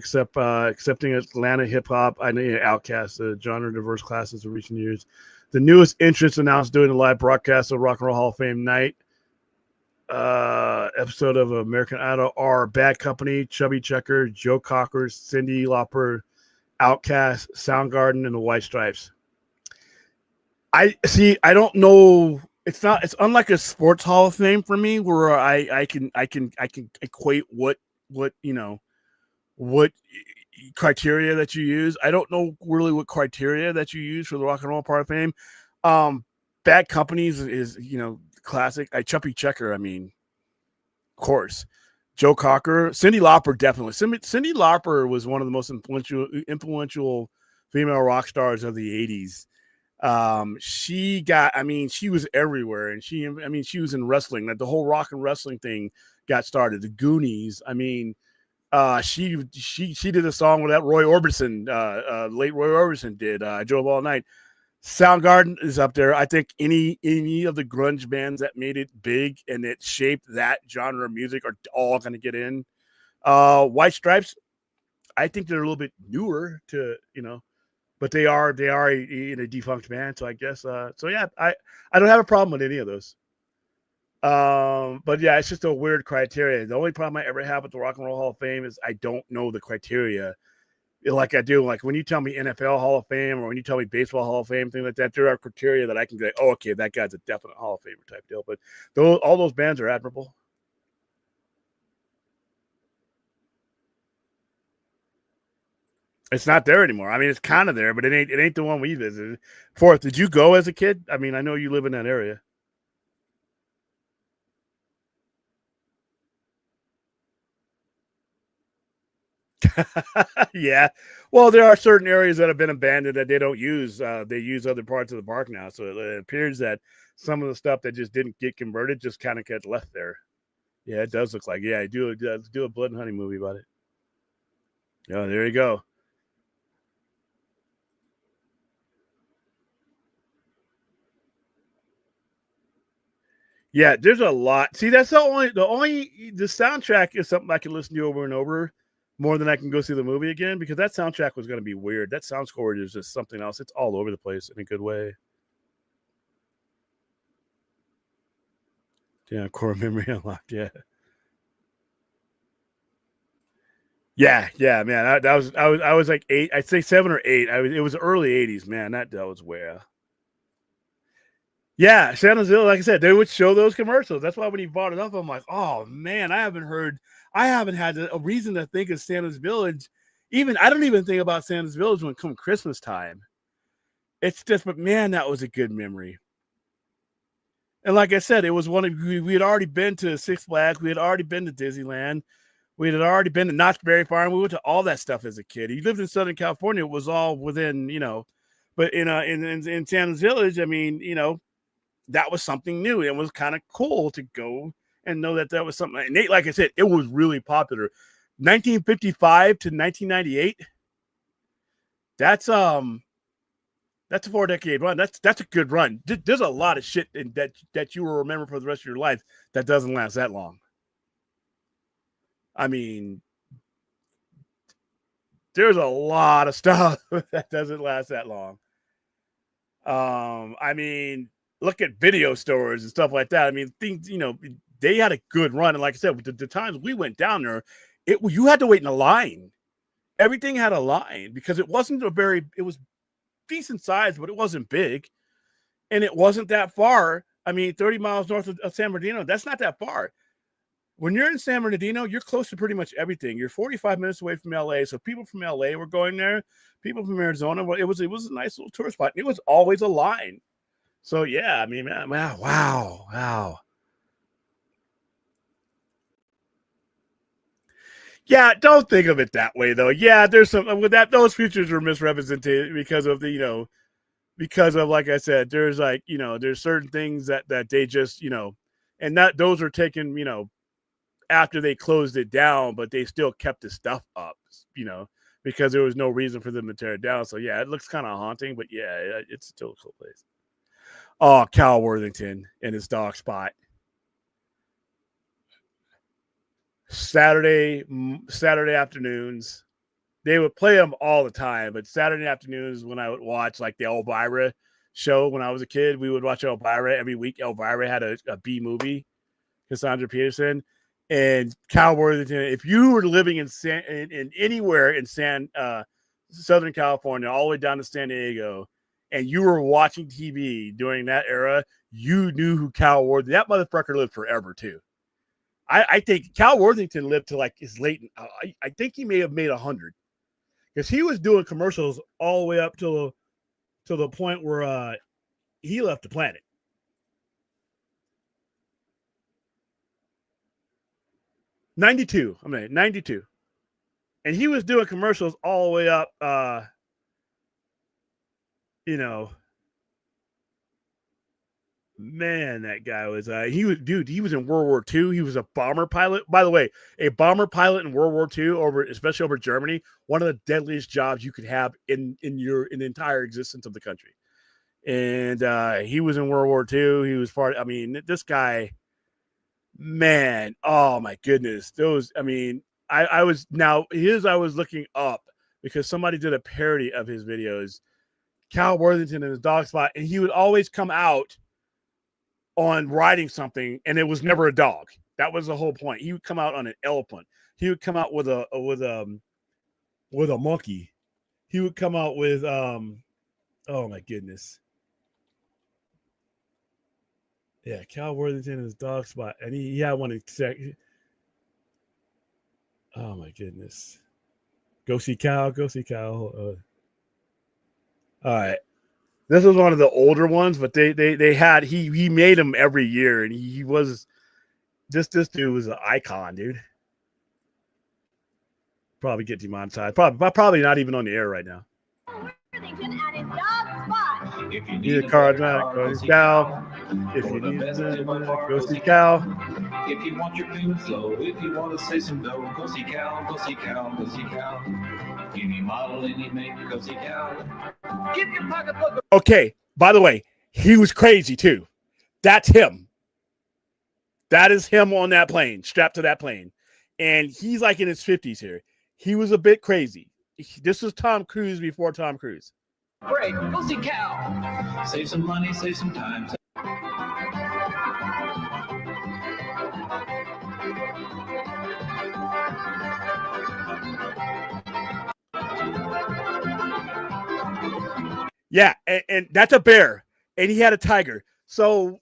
accepting Atlanta hip hop. I know Outkast, the genre diverse classes of recent years. The newest entrants announced during the live broadcast of Rock and Roll Hall of Fame night episode of American Idol are Bad Company, Chubby Checker, Joe Cocker, Cyndi Lauper, Outkast, Soundgarden, and the White Stripes. I don't know. It's unlike a sports Hall of Fame for me, where I can equate what criteria that you use. I don't know really what criteria that you use for the Rock and Roll Hall of Fame. Bad Companies is classic. Chubby Checker, I mean, of course. Joe Cocker, Cyndi Lauper, definitely. Cyndi Lauper was one of the most influential female rock stars of the 80s. She was everywhere, and she was in wrestling. That the whole rock and wrestling thing got started. The Goonies. I mean, she did a song with that Roy Orbison, late Roy Orbison did. I Drove All Night. Soundgarden is up there. I think any of the grunge bands that made it big and that shaped that genre of music are all going to get in. White Stripes, I think they're a little bit newer to but they are in a defunct band. So I guess so yeah, I don't have a problem with any of those. But yeah, it's just a weird criteria. The only problem I ever have with the Rock and Roll Hall of Fame is I don't know the criteria. Like I do, like when you tell me NFL Hall of Fame or when you tell me Baseball Hall of Fame, things like that, there are criteria that I can go, oh, okay, that guy's a definite Hall of Famer type deal. But all those bands are admirable. It's not there anymore. I mean, it's kind of there, but it ain't the one we visited. Fourth, did you go as a kid? I mean, I know you live in that area. Yeah. Well, there are certain areas that have been abandoned that they don't use. They use other parts of the park now. So it appears that some of the stuff that just didn't get converted just kind of got left there. Yeah, it does look like. Yeah, do a Blood and Honey movie about it. Oh, there you go. Yeah, there's a lot. See, that's the soundtrack is something I can listen to over and over more than I can go see the movie again because that soundtrack was going to be weird. That sound score is just something else. It's all over the place in a good way. Yeah, core memory unlocked. Yeah. Yeah, man. I was like 8. I'd say 7 or 8. It was early 80s, man. That was where. Yeah, San Jose, like I said, they would show those commercials. That's why when he brought it up, I'm like, oh man, I haven't had a reason to think of Santa's Village. I don't even think about Santa's Village when it comes Christmas time. It's just, but man, that was a good memory. And like I said, it was we had already been to Six Flags. We had already been to Disneyland. We had already been to Knott's Berry Farm. We went to all that stuff as a kid. He lived in Southern California. It was all within, but in Santa's Village, I mean, that was something new. It was kind of cool to go and know that was something. And like I said, it was really popular. 1955 to 1998. That's a 4-decade run. That's a good run. There's a lot of shit that you will remember for the rest of your life that doesn't last that long. I mean, there's a lot of stuff that doesn't last that long. I mean, look at video stores and stuff like that. I mean, things, they had a good run. And like I said, the times we went down there, you had to wait in a line. Everything had a line because it was decent size, but it wasn't big. And it wasn't that far. I mean, 30 miles north of San Bernardino, that's not that far. When you're in San Bernardino, you're close to pretty much everything. You're 45 minutes away from LA. So people from LA were going there. People from Arizona. It was a nice little tourist spot. It was always a line. So yeah, I mean, man, wow. Yeah, don't think of it that way though. Yeah, there's some with that. Those features were misrepresented because of the, because of, like I said, there's there's certain things that they just, and that those are taken, after they closed it down, but they still kept the stuff up, because there was no reason for them to tear it down. So yeah, it looks kind of haunting, but yeah, it's still a cool place. Oh, Cal Worthington and his dog Spot. Saturday afternoons, they would play them all the time, but Saturday afternoons when I would watch like the Elvira show when I was a kid, we would watch Elvira every week. Elvira had a B movie, Cassandra Peterson. And Cal Worthington, if you were living in anywhere in Southern California, all the way down to San Diego, and you were watching TV during that era, you knew who Cal Worthington. That motherfucker lived forever too. I think Cal Worthington lived to like his late. I think he may have made 100 because he was doing commercials all the way up to the point where he left the planet. '92. I mean, 92. And he was doing commercials all the way up, man, that guy was, he was in World War II. He was a bomber pilot. By the way, a bomber pilot in World War II, especially over Germany, one of the deadliest jobs you could have in the entire existence of the country. And he was in World War II. He was this guy, man, oh my goodness. I was looking up because somebody did a parody of his videos, Cal Worthington and his dog Spot, and he would always come out on riding something, and it was never a dog. That was the whole point. He would come out on an elephant. He would come out with a monkey. He would come out with oh my goodness. Yeah, Cal Worthington and his dog Spot. And he had one in oh my goodness. Go see Cal. All right. This was one of the older ones, but they had he made them every year, and he was this dude was an icon, dude. Probably get demonetized. Probably not even on the air right now. Worthington and his dog Spot. If you Need a car, go see Cal. If you need to go see Cal. If you want your payment slow, if you want to save some dough, go see Cal, go see Cal, go see Cal. Any model, any make, go see Cal. Give your pocketbook. Okay, by the way, he was crazy too. That's him. That is him on that plane, strapped to that plane. And he's like in his 50s here. He was a bit crazy. This was Tom Cruise before Tom Cruise. Great, go see Cal. Save some money, save some time. Yeah, and that's a bear, and he had a tiger. So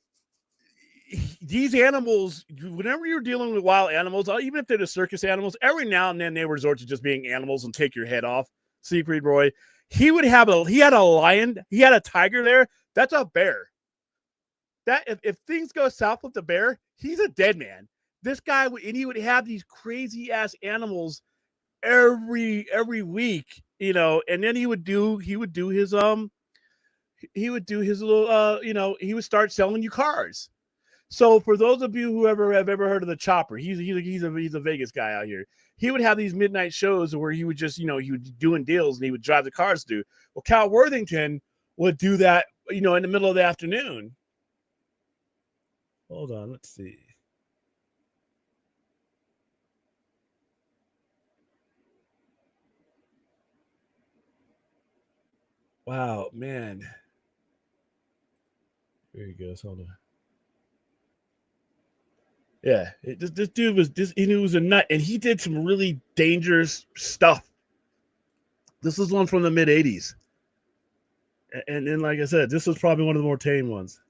these animals, whenever you're dealing with wild animals, even if they're the circus animals, every now and then they resort to just being animals and take your head off. Siegfried Roy, he had a lion, he had a tiger there. That's a bear. that if things go south with the bear, he's a dead man. This guy and he would have these crazy ass animals every week, and then he would do his little he would start selling you cars. So for those of you who have ever heard of the Chopper, he's a Vegas guy out here. He would have these midnight shows where he would just he would be doing deals and he would drive the cars through. Well, Cal Worthington would do that in the middle of the afternoon. Hold on, let's see. Wow, man. Here he goes. Hold on. Yeah, this dude was a nut, and he did some really dangerous stuff. This was one from the mid '80s, and then, like I said, this was probably one of the more tame ones.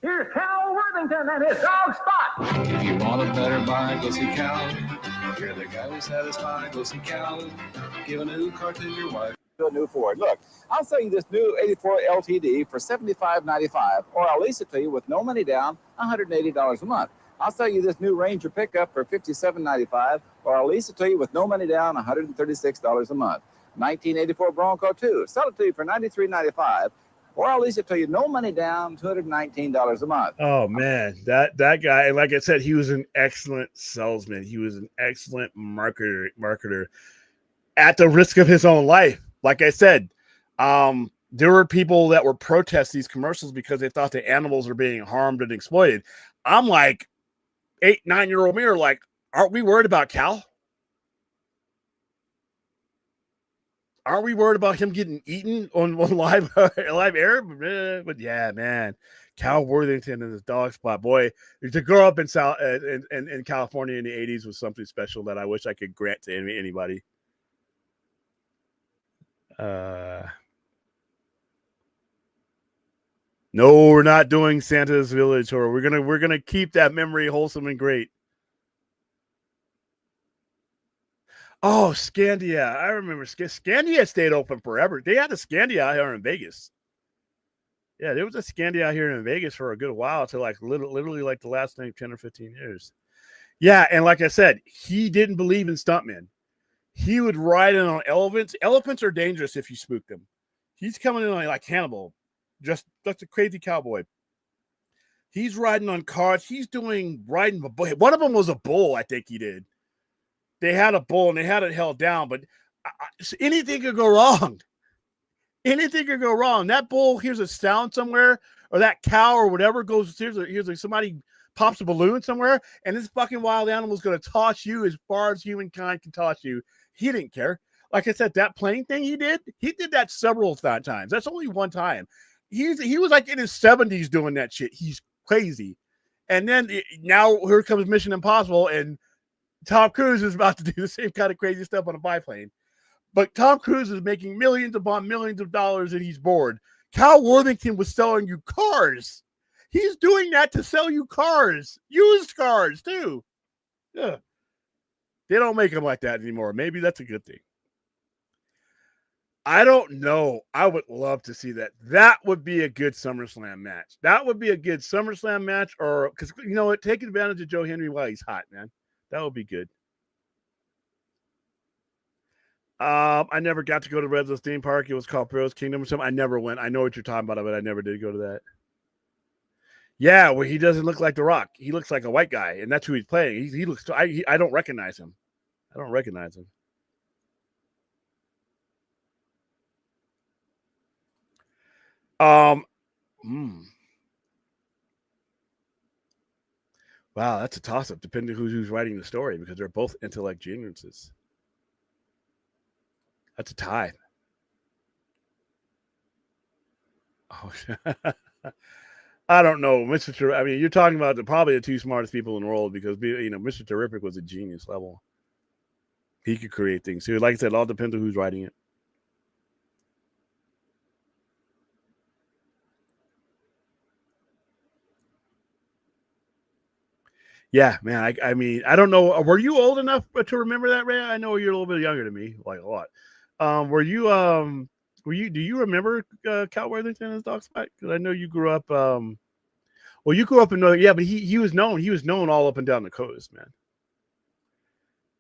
Here's Cal Worthington and his dog Spot. If you want a better buy, go see Cal. If you're the guy who's satisfied, go see Cal. Give a new car to your wife. A new Ford. Look, I'll sell you this new 84 LTD for $75.95, or I'll lease it to you with no money down, $180 a month. I'll sell you this new Ranger pickup for $57.95, or I'll lease it to you with no money down, $136 a month. 1984 Bronco 2, sell it to you for $93.95, or I'll lease it to you no money down, $219 a month. Oh man, that guy, and like I said, he was an excellent salesman. He was an excellent marketer at the risk of his own life. Like I said, there were people that were protest these commercials because they thought the animals were being harmed and exploited. I'm like 8-9-year-old me are like, aren't we worried about Cal? Aren't we worried about him getting eaten on live air? But yeah, man, Cal Worthington and his dog Spot. Boy, to grow up in California in the 80s was something special that I wish I could grant to anybody. No, we're not doing Santa's Village Horror. We're gonna keep that memory wholesome and great. Oh, Scandia. I remember Scandia stayed open forever. They had a Scandia out here in Vegas. Yeah, there was a Scandia out here in Vegas for a good while, to like literally like the last 10 or 15 years. Yeah, and like I said, he didn't believe in stuntmen. He would ride in on elephants. Elephants are dangerous if you spook them. He's coming in like Hannibal, just a crazy cowboy. He's riding on cars. He's riding. One of them was a bull, I think he did. They had a bull and they had it held down, but anything could go wrong. Anything could go wrong. That bull hears a sound somewhere, or that cow or whatever goes. Here's like somebody pops a balloon somewhere, and this fucking wild animal is going to toss you as far as humankind can toss you. He didn't care. Like I said, that plane thing he did that several times. That's only one time. He was like in his 70s doing that shit. He's crazy. And then now here comes Mission Impossible, and Tom Cruise is about to do the same kind of crazy stuff on a biplane. But Tom Cruise is making millions upon millions of dollars, and he's bored. Cal Worthington was selling you cars. He's doing that to sell you cars, used cars too. Yeah. They don't make them like that anymore. Maybe that's a good thing. I don't know. I would love to see that. That would be a good SummerSlam match. That would be a good SummerSlam match, or because you know what, take advantage of Joe Henry while he's hot, man. That would be good. I never got to go to Redlands theme park. It was called Pearl's Kingdom or something. I never went. I know what you're talking about, but I never did go to that. Yeah, well, he doesn't look like The Rock. He looks like a white guy, and that's who he's playing. He looks. I don't recognize him. I don't recognize him. Wow, that's a toss-up, depending who's writing the story, because they're both intellect geniuses. That's a tie. Oh, I don't know, Mr. I mean, you're talking about probably the two smartest people in the world, because Mr. Terrific was a genius level. He could create things too. Like I said, it all depends on who's writing it. Yeah, man. I mean, I don't know. Were you old enough to remember that, Ray? I know you're a little bit younger than me, like a lot. Were you Do you remember Cal Worthington as Dog Spot? Because I know you grew up. Well, you grew up in Northern. Yeah, but he was known. He was known all up and down the coast, man.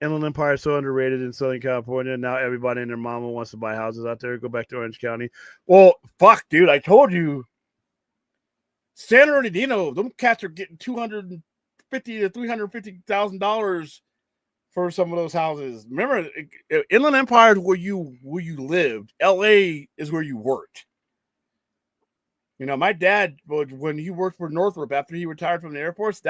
Inland Empire is so underrated in Southern California. Now everybody and their mama wants to buy houses out there. Go back to Orange County. Well, fuck, dude. I told you. San Bernardino, them cats are getting $250,000 to $350,000 for some of those houses. Remember, Inland Empire is where you lived. LA is where you worked. You know, my dad, when he worked for Northrop after he retired from the Air Force,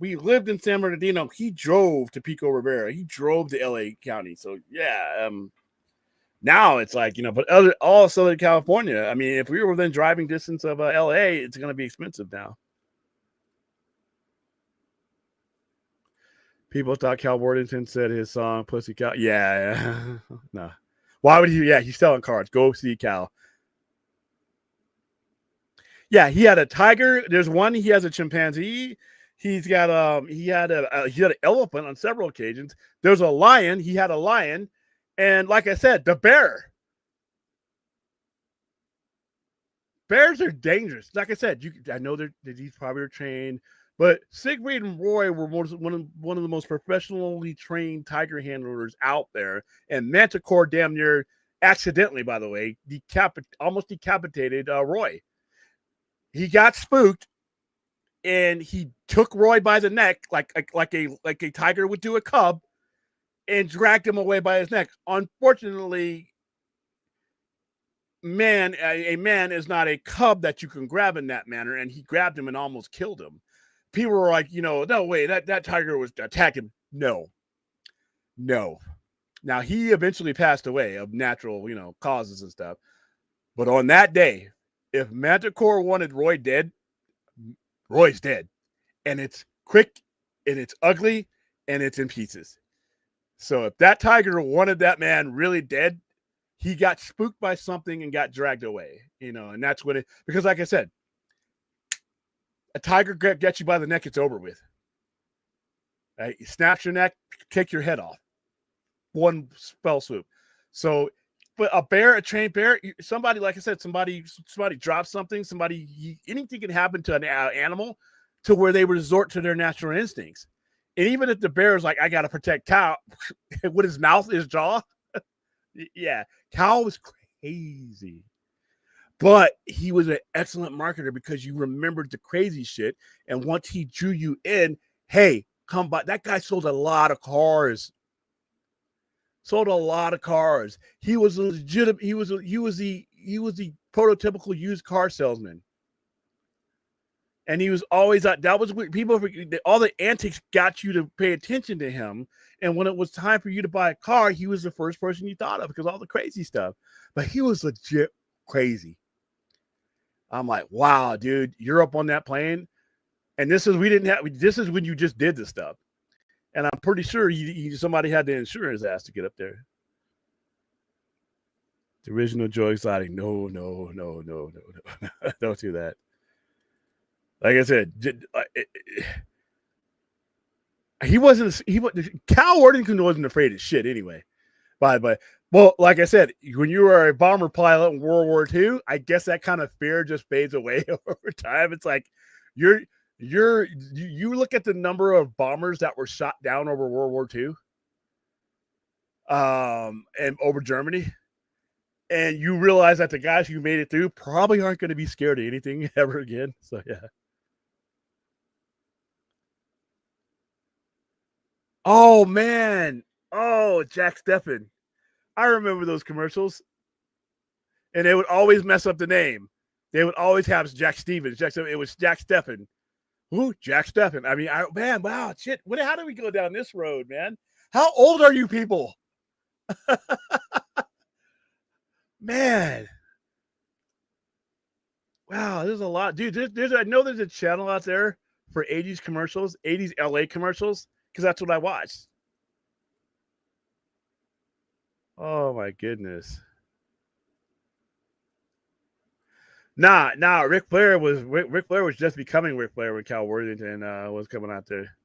we lived in San Bernardino. He drove to Pico Rivera. He drove to LA County. So yeah, now it's like, you know, but all Southern California. I mean, if we were within driving distance of LA, it's going to be expensive now. People thought Cal Worthington said his song "Pussy Cal." Yeah. No. Why would he? Yeah, he's selling cards. Go see Cal. Yeah, he had a tiger. There's one. He has a chimpanzee. He's got he had an elephant on several occasions. There's a lion. He had a lion, and like I said, the bear. Bears are dangerous. Like I said, I know that these probably are trained, but Siegfried and Roy were one of the most professionally trained tiger handlers out there, and Manticore damn near accidentally, by the way, almost decapitated Roy. He got spooked, and he took Roy by the neck like a tiger would do a cub, and dragged him away by his neck. Unfortunately, a man is not a cub that you can grab in that manner, and he grabbed him and almost killed him. People were like, you know, no way, that tiger was attacking. No. Now, he eventually passed away of natural, you know, causes and stuff. But on that day, if Manticore wanted Roy dead, Roy's dead. And it's quick, and it's ugly, and it's in pieces. So if that tiger wanted that man really dead, he got spooked by something and got dragged away, you know, and that's what because like I said, a tiger gets you by the neck, it's over with. Right? He snaps your neck, take your head off. One spell swoop. So, but a trained bear, somebody, like I said, somebody drops something, anything can happen to an animal to where they resort to their natural instincts. And even if the bear is like, I got to protect Cow with his mouth, his jaw. Yeah, Cow was crazy. But he was an excellent marketer because you remembered the crazy shit. And once he drew you in, hey, come by. That guy sold a lot of cars. He was a legitimate. He was the prototypical used car salesman. And he was always that was what people, all the antics got you to pay attention to him. And when it was time for you to buy a car, he was the first person you thought of because all the crazy stuff. But he was legit crazy. I'm like, wow, dude, you're up on that plane. And this is when you just did this stuff. And I'm pretty sure somebody had to insure his ass to get up there. The original Joe Exotic. No. Don't do that. Like I said, Cal Worthington wasn't afraid of shit anyway. But well, like I said, when you were a bomber pilot in World War II, I guess that kind of fear just fades away over time. It's like you look at the number of bombers that were shot down over World War II, and over Germany, and you realize that the guys who made it through probably aren't going to be scared of anything ever again. So yeah. Oh man. Oh, Jack Steffen. I remember those commercials. And they would always mess up the name. They would always have Jack Stevens. It was Jack Steffen. Who? Jack Steffen. I mean, wow, shit. How do we go down this road, man? How old are you people? Man. Wow, there's a lot. Dude, I know there's a channel out there for 80s commercials, 80s LA commercials, because that's what I watched. Oh my goodness. Nah. Ric Flair was just becoming Ric Flair when Cal Worthington was coming out there.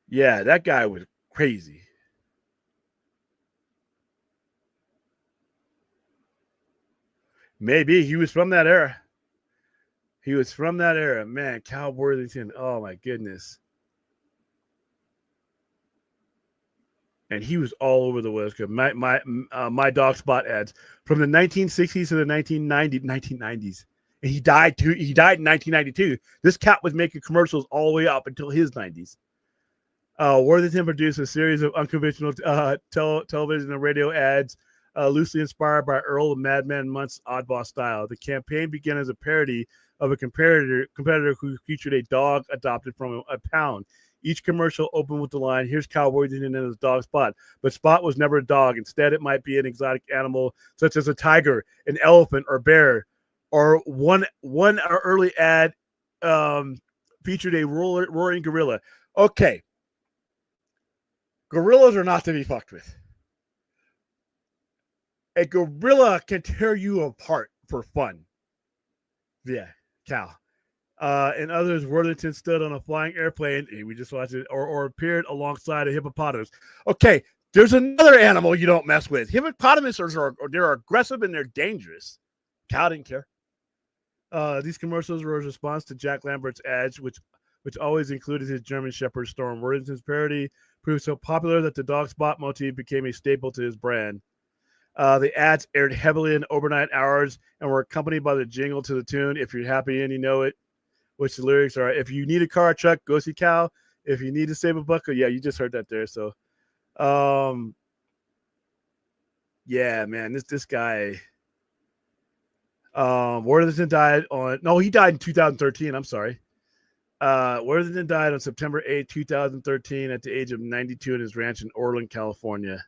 Yeah, that guy was Crazy. Maybe he was from that era. He was from that era. Man, Cal Worthington. Oh my goodness. And he was all over the West Coast. My dog spot ads from the 1960s to the 1990s. And he died in 1992. This cat was making commercials all the way up until his 90s. Worthington produced a series of unconventional television and radio ads, loosely inspired by Earl of Madman Munt's oddball style. The campaign began as a parody of a competitor who featured a dog adopted from a pound. Each commercial opened with the line, "Here's Cal Worthington and his dog Spot." But Spot was never a dog. Instead, it might be an exotic animal such as a tiger, an elephant, or bear. Or one early ad featured a roaring gorilla. Okay. Gorillas are not to be fucked with. A gorilla can tear you apart for fun. Yeah, Cal. And others, Worthington stood on a flying airplane. We just watched it, or appeared alongside a hippopotamus. Okay, there's another animal you don't mess with. Hippopotamuses they're aggressive and they're dangerous. Cal didn't care. These commercials were a response to Jack Lambert's ads, which always included his German Shepherd Storm. Worthington's parody proved so popular that the dog Spot motif became a staple to his brand. The ads aired heavily in overnight hours and were accompanied by the jingle to the tune, "If You're Happy and You Know It," which the lyrics are, "If you need a car or truck, go see Cal. If you need to save a buck," yeah, you just heard that there. So, yeah, man, this guy, Worthington died he died in 2013. I'm sorry. Worthington died on September 8, 2013 at the age of 92 in his ranch in Orland, California.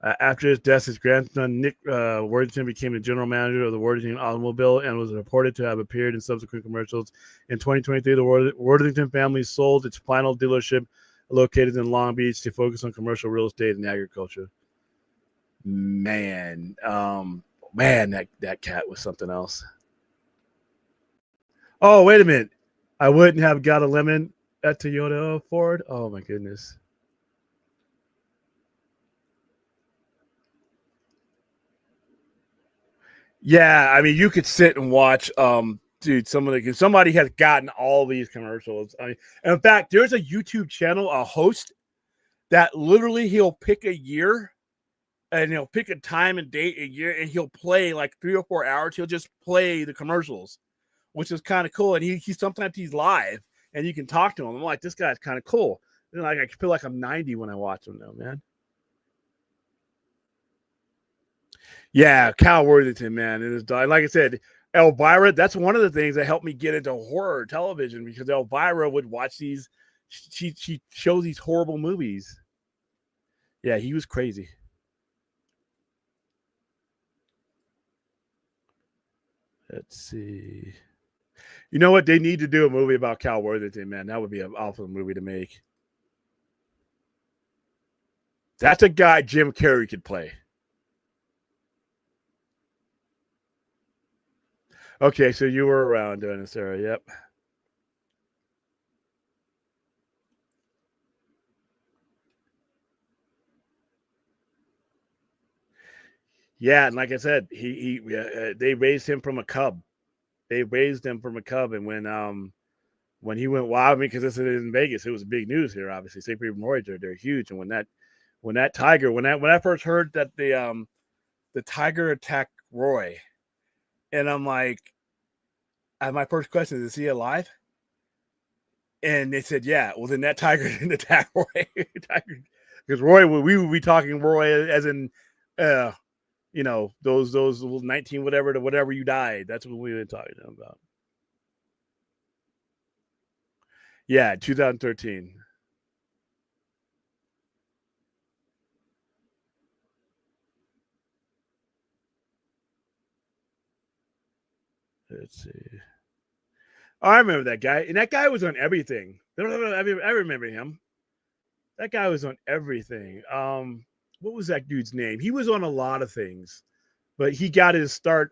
After his death, his grandson, Nick Worthington, became the general manager of the Worthington Automobile and was reported to have appeared in subsequent commercials. In 2023, the Worthington family sold its final dealership located in Long Beach to focus on commercial real estate and agriculture. Man, that cat was something else. Oh, wait a minute. I wouldn't have got a lemon at Toyota Ford. Oh, my goodness. Yeah, I mean, you could sit and watch, dude. Somebody has gotten all these commercials. I mean, in fact, there's a YouTube channel, a host that literally he'll pick a year, and he'll pick a time and date a year, and he'll play like 3 or 4 hours. He'll just play the commercials, which is kind of cool. And he sometimes he's live, and you can talk to him. I'm like, this guy's kind of cool. And like I feel like I'm 90 when I watch him now, man. Yeah, Cal Worthington, man. It is, like I said, Elvira, that's one of the things that helped me get into horror television, because Elvira would watch these, she shows these horrible movies. Yeah, he was crazy. Let's see. You know what? They need to do a movie about Cal Worthington, man. That would be an awesome movie to make. That's a guy Jim Carrey could play. Okay, so you were around during this era. Yep. Yeah, and like I said, they raised him from a cub. They raised him from a cub, and when he went wild, because this is in Vegas, it was big news here. Obviously, St. Peter Memorial, they're huge, and when I first heard that the tiger attacked Roy, and I'm like, my first question is he alive? And they said, yeah. Well, then that tiger didn't attack Roy, because Roy, we would be talking Roy as in, those 19 whatever to whatever you died. That's what we were talking about. Yeah, 2013. Let's see. Oh, I remember that guy. And that guy was on everything. I remember him. That guy was on everything. What was that dude's name? He was on a lot of things, but he got his start.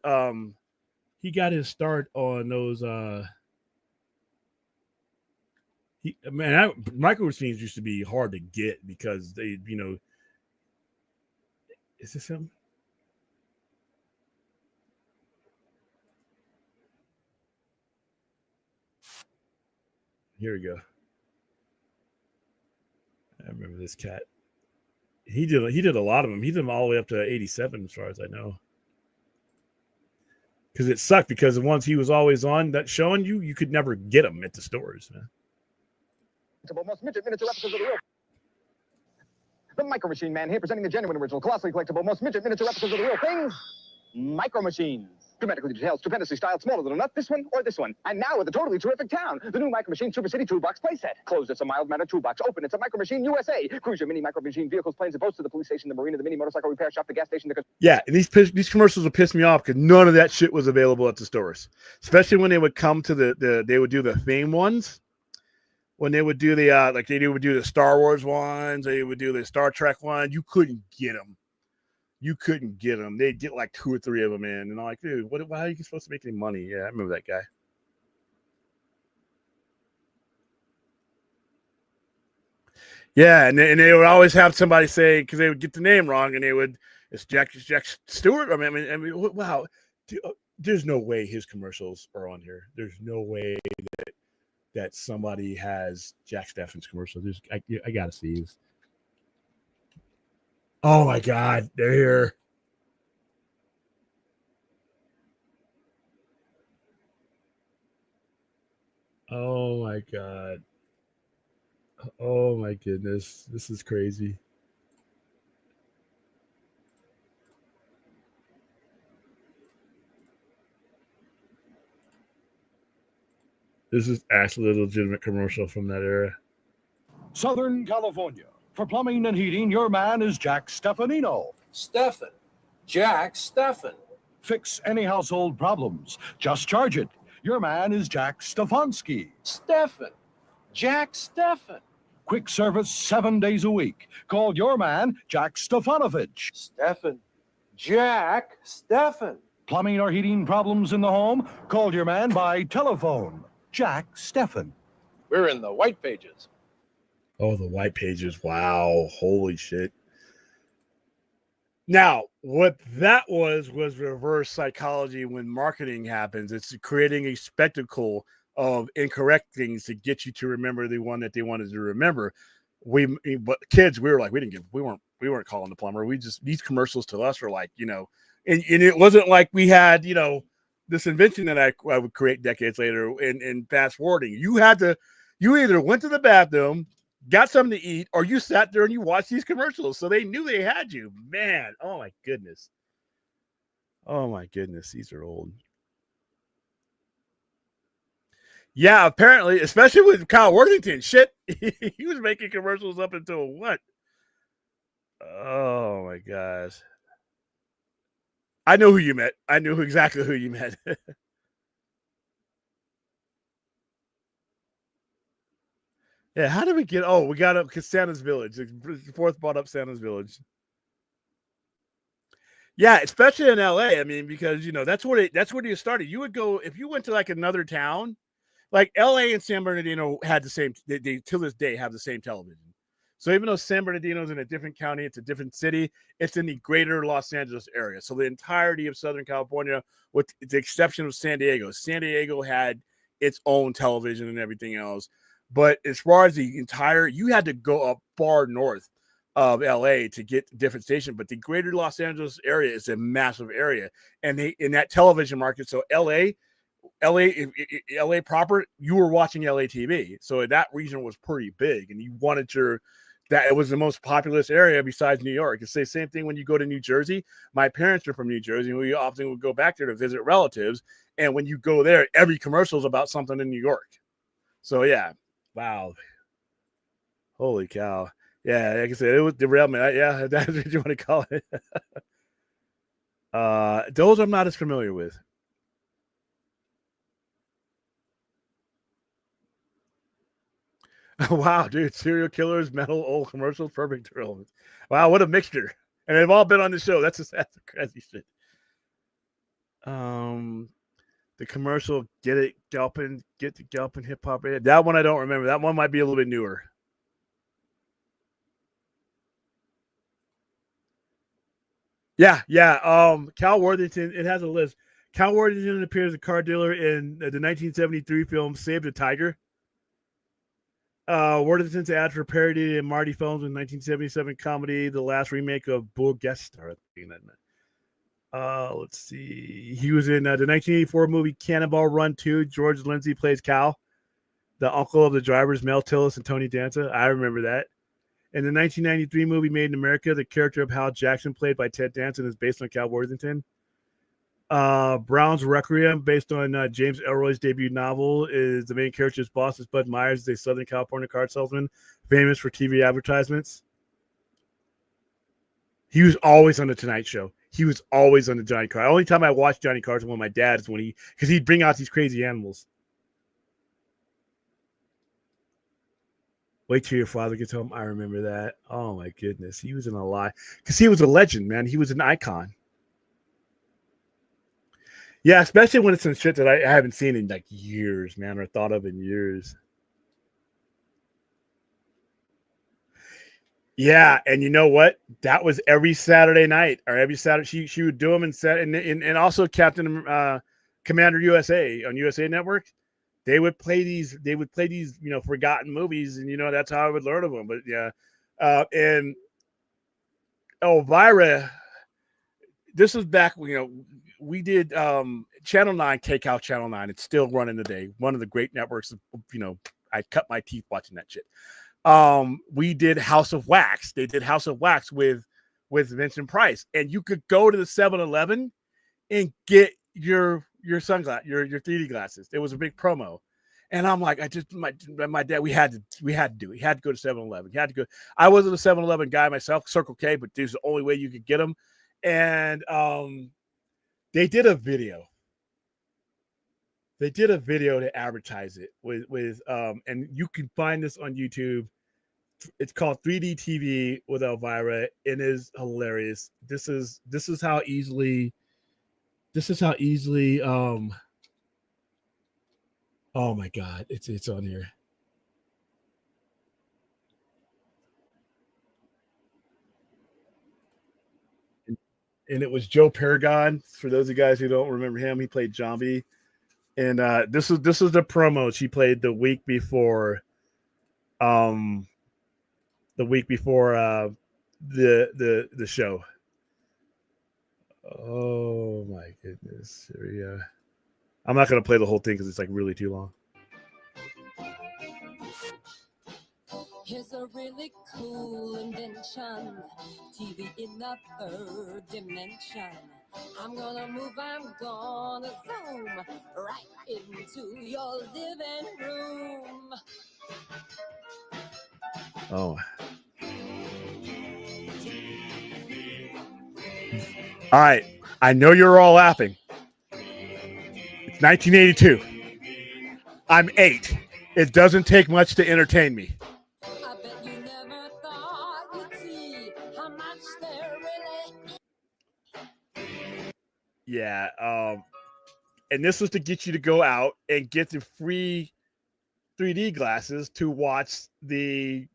He got his start on those. Micro machines used to be hard to get because they, is this him? Here we go. I remember this cat. He did a lot of them. He did them all the way up to 87, as far as I know. Because it sucked because the ones he was always on that showing you could never get them at the stores. Man. Most miniature replicas of the real. The Micro Machine Man here presenting the genuine original, colossally collectible, most miniature replicas of the real things. Micro Machines. Dramatically detailed, stupendously styled, smaller than a nut, this one or this one. And now with a totally terrific town. The new Micro Machine Super City Toolbox playset. Closed, it's a mild mannered toolbox. Open, it's a Micro Machine USA. Cruise your mini Micro Machine vehicles, planes, and boats to the police station, the marina, the mini motorcycle repair shop, the gas station. Yeah, and these commercials would piss me off because none of that shit was available at the stores. Especially when they would come to they would do the theme ones. When they would do the they would do the Star Wars ones, they would do the Star Trek one. You couldn't get them. They'd get like 2 or 3 of them in, and I'm like, dude, how are you supposed to make any money? Yeah, I remember that guy. Yeah, and they would always have somebody say, because they would get the name wrong, and it's Jack Stewart. I mean, wow, there's no way his commercials are on here. There's no way that somebody has Jack Steffen's commercial. I gotta see this. Oh my God, they're here. Oh my God. Oh my goodness. This is crazy. This is actually a legitimate commercial from that era. Southern California. For plumbing and heating, your man is Jack Stefanino. Stefan. Jack Stefan. Fix any household problems. Just charge it. Your man is Jack Stefanski. Stefan. Jack Stefan. Quick service 7 days a week. Call your man, Jack Stefanovich. Stefan. Jack Stefan. Plumbing or heating problems in the home? Call your man by telephone. Jack Stefan. We're in the white pages. Oh, the white pages. Wow. Holy shit. Now, what that was reverse psychology when marketing happens. It's creating a spectacle of incorrect things to get you to remember the one that they wanted to remember. But kids, we weren't calling the plumber. These commercials to us were like, and it wasn't like we had, this invention that I would create decades later in fast forwarding. You either went to the bathroom, got something to eat, or you sat there and you watched these commercials. So they knew they had you. Man, oh my goodness. These are old. Yeah, apparently, especially with Kyle Worthington. Shit, he was making commercials up until what? Oh my gosh. I know who you met. I knew exactly who you met. Yeah, how did we get? Oh, we got up because Santa's Village. Fourth brought up Santa's Village. Yeah, especially in LA. I mean, because that's where you started. You would go if you went to like another town, like LA and San Bernardino had the same. They till this day have the same television. So even though San Bernardino's in a different county, it's a different city. It's in the greater Los Angeles area. So the entirety of Southern California, with the exception of San Diego had its own television and everything else. But as far as the entire, you had to go up far north of LA to get different stations. But the greater Los Angeles area is a massive area. And they in that television market, so LA proper, you were watching LA TV. So that region was pretty big. And you wanted that it was the most populous area besides New York. It's the same thing when you go to New Jersey. My parents are from New Jersey, and we often would go back there to visit relatives. And when you go there, every commercial is about something in New York. So, yeah. Wow. Holy cow. Yeah, like I said, it was derailment. Yeah, that's what you want to call it. Those I'm not as familiar with. Wow, dude, serial killers, metal, old commercials, perfect derailment. Wow, what a mixture. And they've all been on the show. That's crazy shit. The commercial, get the Gulpin hip hop. That one I don't remember. That one might be a little bit newer. Yeah. Cal Worthington. It has a list. Cal Worthington appears as a car dealer in the 1973 film Save the Tiger. Worthington's ad for parody in Marty Films in 1977 comedy, the last remake of Bull Guest Star. Let's see. He was in the 1984 movie Cannonball Run 2. George Lindsay plays Cal, the uncle of the drivers Mel Tillis and Tony Danza. I remember that. In the 1993 movie Made in America, the character of Hal Jackson, played by Ted Danson, is based on Cal Worthington. Brown's Requiem, based on James Ellroy's debut novel, is the main character's boss is Bud Myers, a Southern California car salesman, famous for TV advertisements. He was always on the Tonight Show. He was always on the Johnny Carson. The only time I watched Johnny Carson with my dad is because he'd bring out these crazy animals. Wait till your father gets home. I remember that. Oh my goodness, he was in a lot because he was a legend, man. He was an icon. Yeah, especially when it's some shit that I haven't seen in like years, man, or thought of in years. Yeah, and you know what? That was every Saturday night or every Saturday. She would do them and also Captain Commander USA on USA Network. They would play these, forgotten movies, and that's how I would learn of them. But yeah, and Elvira, this was back, we did Channel 9, take out Channel 9. It's still running today. One of the great networks. I cut my teeth watching that shit. We did House of Wax. They did House of Wax with Vincent Price, and you could go to the 7-Eleven and get your sunglass, your 3D glasses. It was a big promo, and I'm like, my dad, we had to do it. He had to go to 7-Eleven. He had to go. I wasn't a 7-Eleven guy myself, Circle K, but this is the only way you could get them, and they did a video. They did a video to advertise it with and you can find this on YouTube. It's called 3D TV with Elvira. It is hilarious. This is how easily oh my god, it's on here. And it was Joe Paragon. For those of you guys who don't remember him, he played Zombie. And this was the promo she played the week before the show. Oh my goodness. Here we go. I'm not going to play the whole thing because it's like really too long. Here's a really cool invention, TV in the third dimension. I'm gonna zoom right into your living room. Oh. All right. I know you're all laughing. It's 1982. I'm 8. It doesn't take much to entertain me. I bet you never thought you'd see how much there really is. Yeah. And this was to get you to go out and get the free 3D glasses to watch the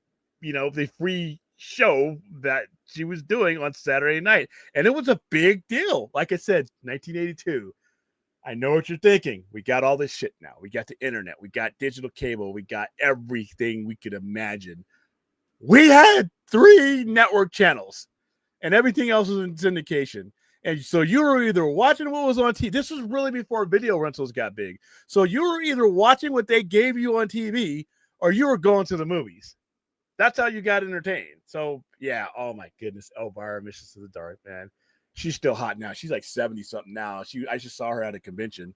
free show that she was doing on Saturday night. And it was a big deal. Like I said, 1982. I know what you're thinking. We got all this shit now. We got the internet. We got digital cable. We got everything we could imagine. We had 3 network channels and everything else was in syndication. And so you were either watching what was on TV. This was really before video rentals got big. So you were either watching what they gave you on TV or you were going to the movies. That's how you got entertained. So, yeah. Oh, my goodness. Elvira, Missions to the Dark, man. She's still hot now. She's like 70-something now. I just saw her at a convention.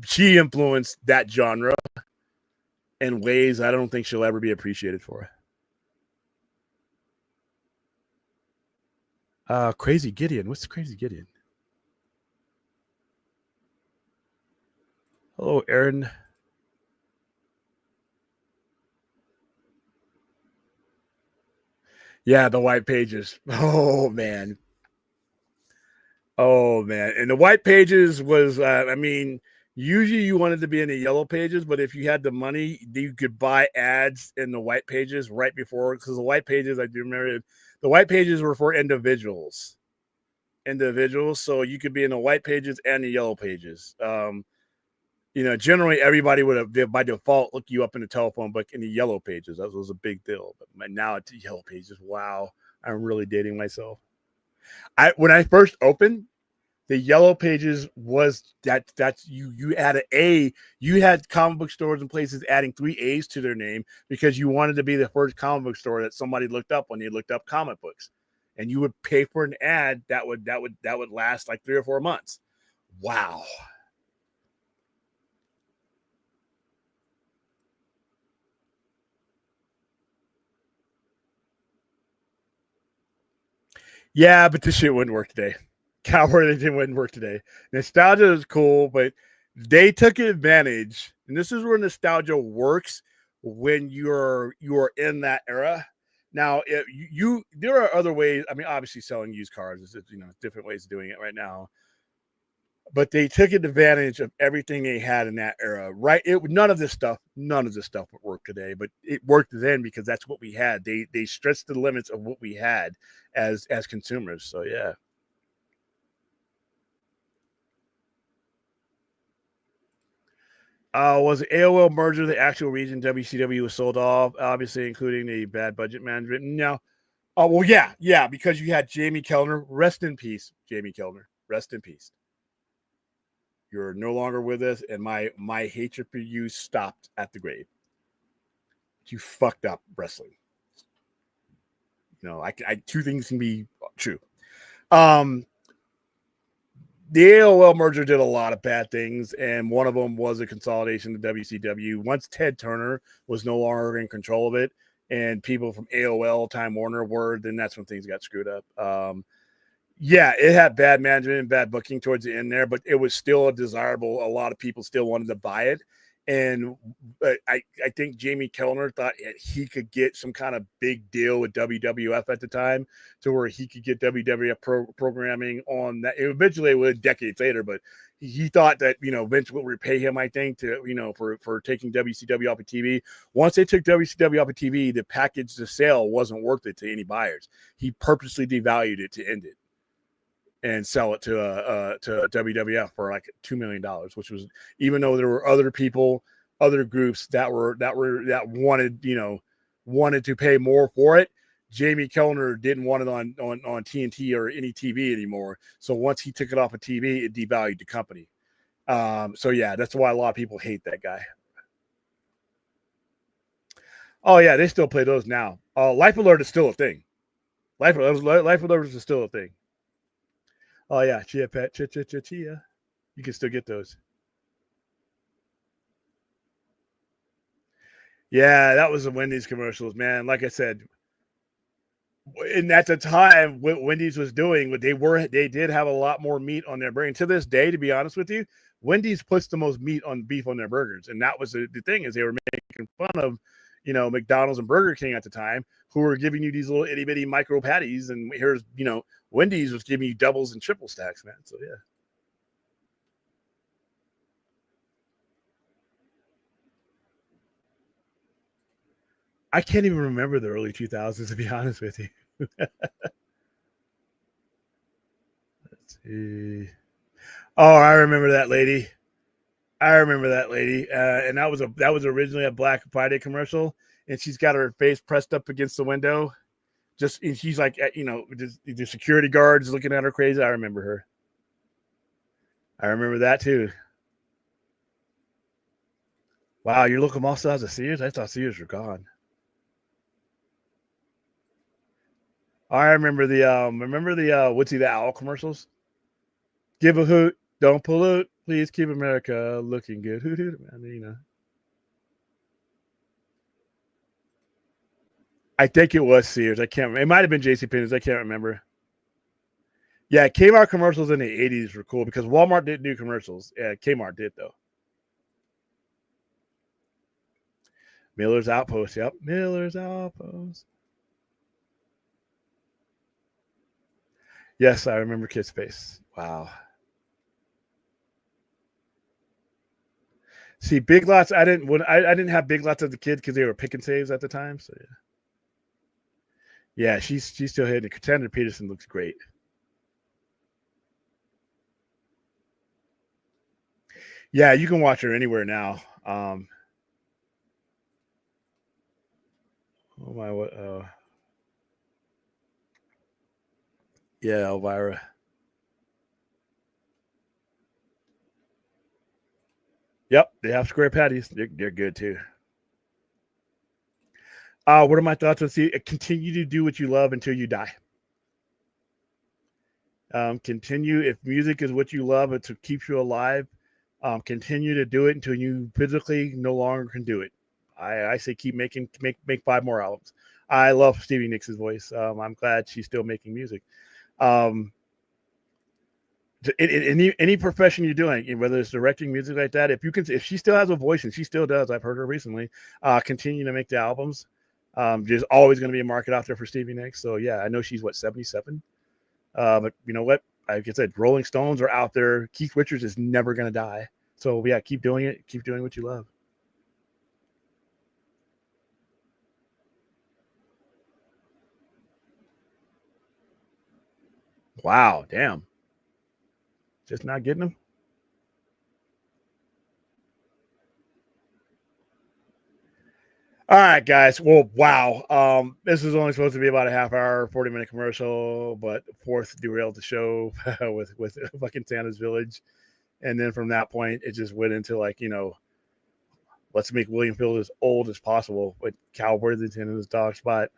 She influenced that genre in ways I don't think she'll ever be appreciated for. Crazy Gideon. What's Crazy Gideon? Hello, Aaron. Yeah, the white pages. Oh, man. Oh man, and the white pages was, I mean, usually you wanted to be in the yellow pages, but if you had the money, you could buy ads in the white pages right before, because the white pages, I do remember, the white pages were for individuals, so you could be in the white pages and the yellow pages. Generally everybody would have by default look you up in the telephone book in the yellow pages. That was a big deal, but now it's the yellow pages. Wow, I'm really dating myself. When I first opened, the yellow pages was that's you had an A. You had comic book stores and places adding 3 A's to their name because you wanted to be the first comic book store that somebody looked up when they looked up comic books, and you would pay for an ad that would last like 3 or 4 months. Wow. Yeah, but this shit wouldn't work today. Cowboy Edition wouldn't work today. Nostalgia is cool, but they took advantage, and this is where nostalgia works when you're in that era. Now, if there are other ways. I mean, obviously, selling used cars is different ways of doing it right now. But they took advantage of everything they had in that era. Right? None of this stuff would work today, but it worked then because that's what we had. They stretched the limits of what we had as consumers. So yeah. Was the AOL merger the actual reason WCW was sold off? Obviously, including the bad budget management. No. Oh well, yeah, because you had Jamie Kellner. Rest in peace, Jamie Kellner. Rest in peace. You're no longer with us, and my hatred for you stopped at the grave. You fucked up wrestling. Two things can be true. The AOL merger did a lot of bad things, and one of them was a consolidation of WCW. Once Ted Turner was no longer in control of it, and people from AOL, Time Warner were, then that's when things got screwed up. Yeah, it had bad management and bad booking towards the end there, but it was still a desirable. A lot of people still wanted to buy it. And I think Jamie Kellner thought he could get some kind of big deal with WWF at the time to where he could get WWF programming on that. Eventually, it would decades later, but he thought that, Vince would repay him, I think, to, for taking WCW off of TV. Once they took WCW off of TV, the package to sale wasn't worth it to any buyers. He purposely devalued it to end it and sell it to WWF for like $2 million, which was, even though there were other people, other groups that wanted to pay more for it. Jamie Kellner didn't want it on TNT or any TV anymore. So once he took it off of TV, it devalued the company. So yeah, that's why a lot of people hate that guy. Oh yeah, they still play those now. Life Alert is still a thing. Life Alert is still a thing. Oh yeah, Chia Pet, Chia. You can still get those. Yeah, that was the Wendy's commercials, man. Like I said, and at the time, what Wendy's was doing, they did have a lot more meat on their burger. And to this day, to be honest with you, Wendy's puts the most beef on their burgers, and that was the thing, is they were making fun of, McDonald's and Burger King at the time, who were giving you these little itty bitty micro patties, and here's Wendy's was giving you doubles and triple stacks, man. So yeah. I can't even remember the early 2000s, to be honest with you. Let's see. Oh, I remember that lady. And that was originally a Black Friday commercial, and she's got her face pressed up against the window. And she's like, the security guards looking at her crazy. I remember her. I remember that too. Wow, your local mall still has a Sears? I thought Sears were gone. I remember the Woodsy the Owl commercials. Give a hoot, don't pollute. Please keep America looking good. Hoot hoot, man. I think it was Sears. I can't remember. It might have been JCPenney's. I can't remember. Yeah, Kmart commercials in the 80s were cool because Walmart didn't do commercials. Yeah, Kmart did, though. Miller's Outpost. Yep, Miller's Outpost. Yes, I remember Kid Space. Wow. See, Big Lots. I didn't have Big Lots as a kid because they were pick and saves at the time. So yeah, she's still hitting it. Cassandra Peterson looks great. Yeah, you can watch her anywhere now. Oh my, what? Yeah, Elvira. Yep, they have square patties. They're good too. What are my thoughts on see? Continue to do what you love until you die. Continue if music is what you love, it keeps you alive. Continue to do it until you physically no longer can do it. I say keep make 5 more albums. I love Stevie Nicks' voice. I'm glad she's still making music. In any profession you're doing, whether it's directing music like that, if she still has a voice, and she still does, I've heard her recently, continue to make the albums. There's always going to be a market out there for Stevie Nicks. So yeah, I know she's 77. But you know what? Like I said, Rolling Stones are out there. Keith Richards is never going to die. So yeah, keep doing it. Keep doing what you love. Wow, damn. Just not getting them. All right, guys. Well, wow. This was only supposed to be about a half hour, 40-minute commercial, but fourth derailed the show with fucking Santa's Village. And then from that point, it just went into like, let's make William feel as old as possible with Cal Worthington in his dog spot.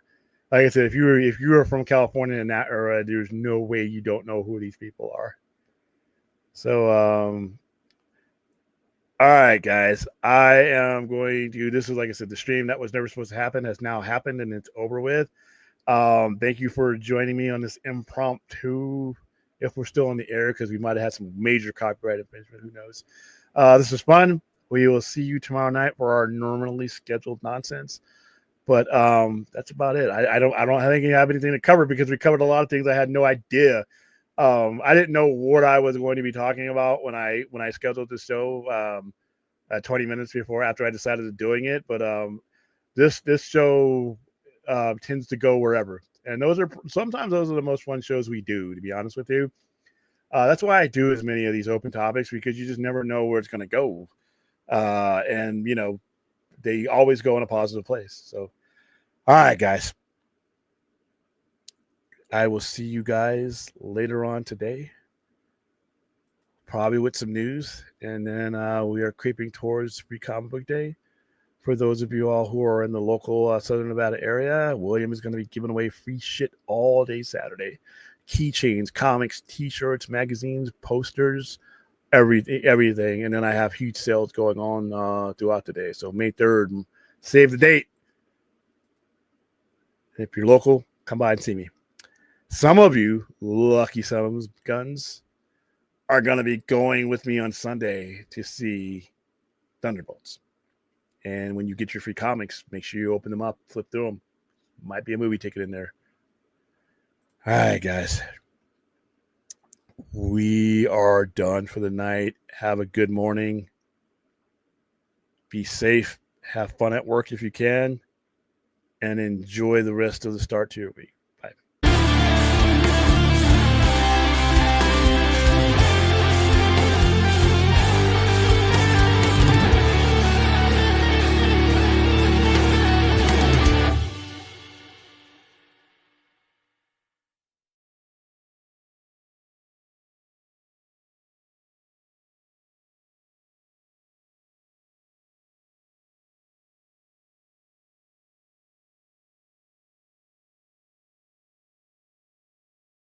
Like I said, if you were from California in that era, there's no way you don't know who these people are. So, all right, guys, I am going to. This is like I said, the stream that was never supposed to happen has now happened, and it's over with. Thank you for joining me on this impromptu. If we're still on the air, because we might have had some major copyright infringement, who knows? This was fun. We will see you tomorrow night for our normally scheduled nonsense. But that's about it. I don't think I have anything to cover because we covered a lot of things I had no idea. I didn't know what I was going to be talking about when I scheduled the show 20 minutes before after I decided to doing it. But this show tends to go wherever, and sometimes those are the most fun shows we do. To be honest with you, that's why I do as many of these open topics, because you just never know where it's going to go, and they always go in a positive place. So, all right, guys. I will see you guys later on today, probably with some news. And then we are creeping towards Free Comic Book Day. For those of you all who are in the local Southern Nevada area, William is going to be giving away free shit all day Saturday. Keychains, comics, T-shirts, magazines, posters, everything. And then I have huge sales going on throughout the day. So May 3rd, save the date. If you're local, come by and see me. Some of you lucky sons of guns are going to be going with me on Sunday to see Thunderbolts. And when you get your free comics, make sure you open them up, flip through them. Might be a movie ticket in there. All right, guys. We are done for the night. Have a good morning. Be safe. Have fun at work if you can. And enjoy the rest of the start to your week.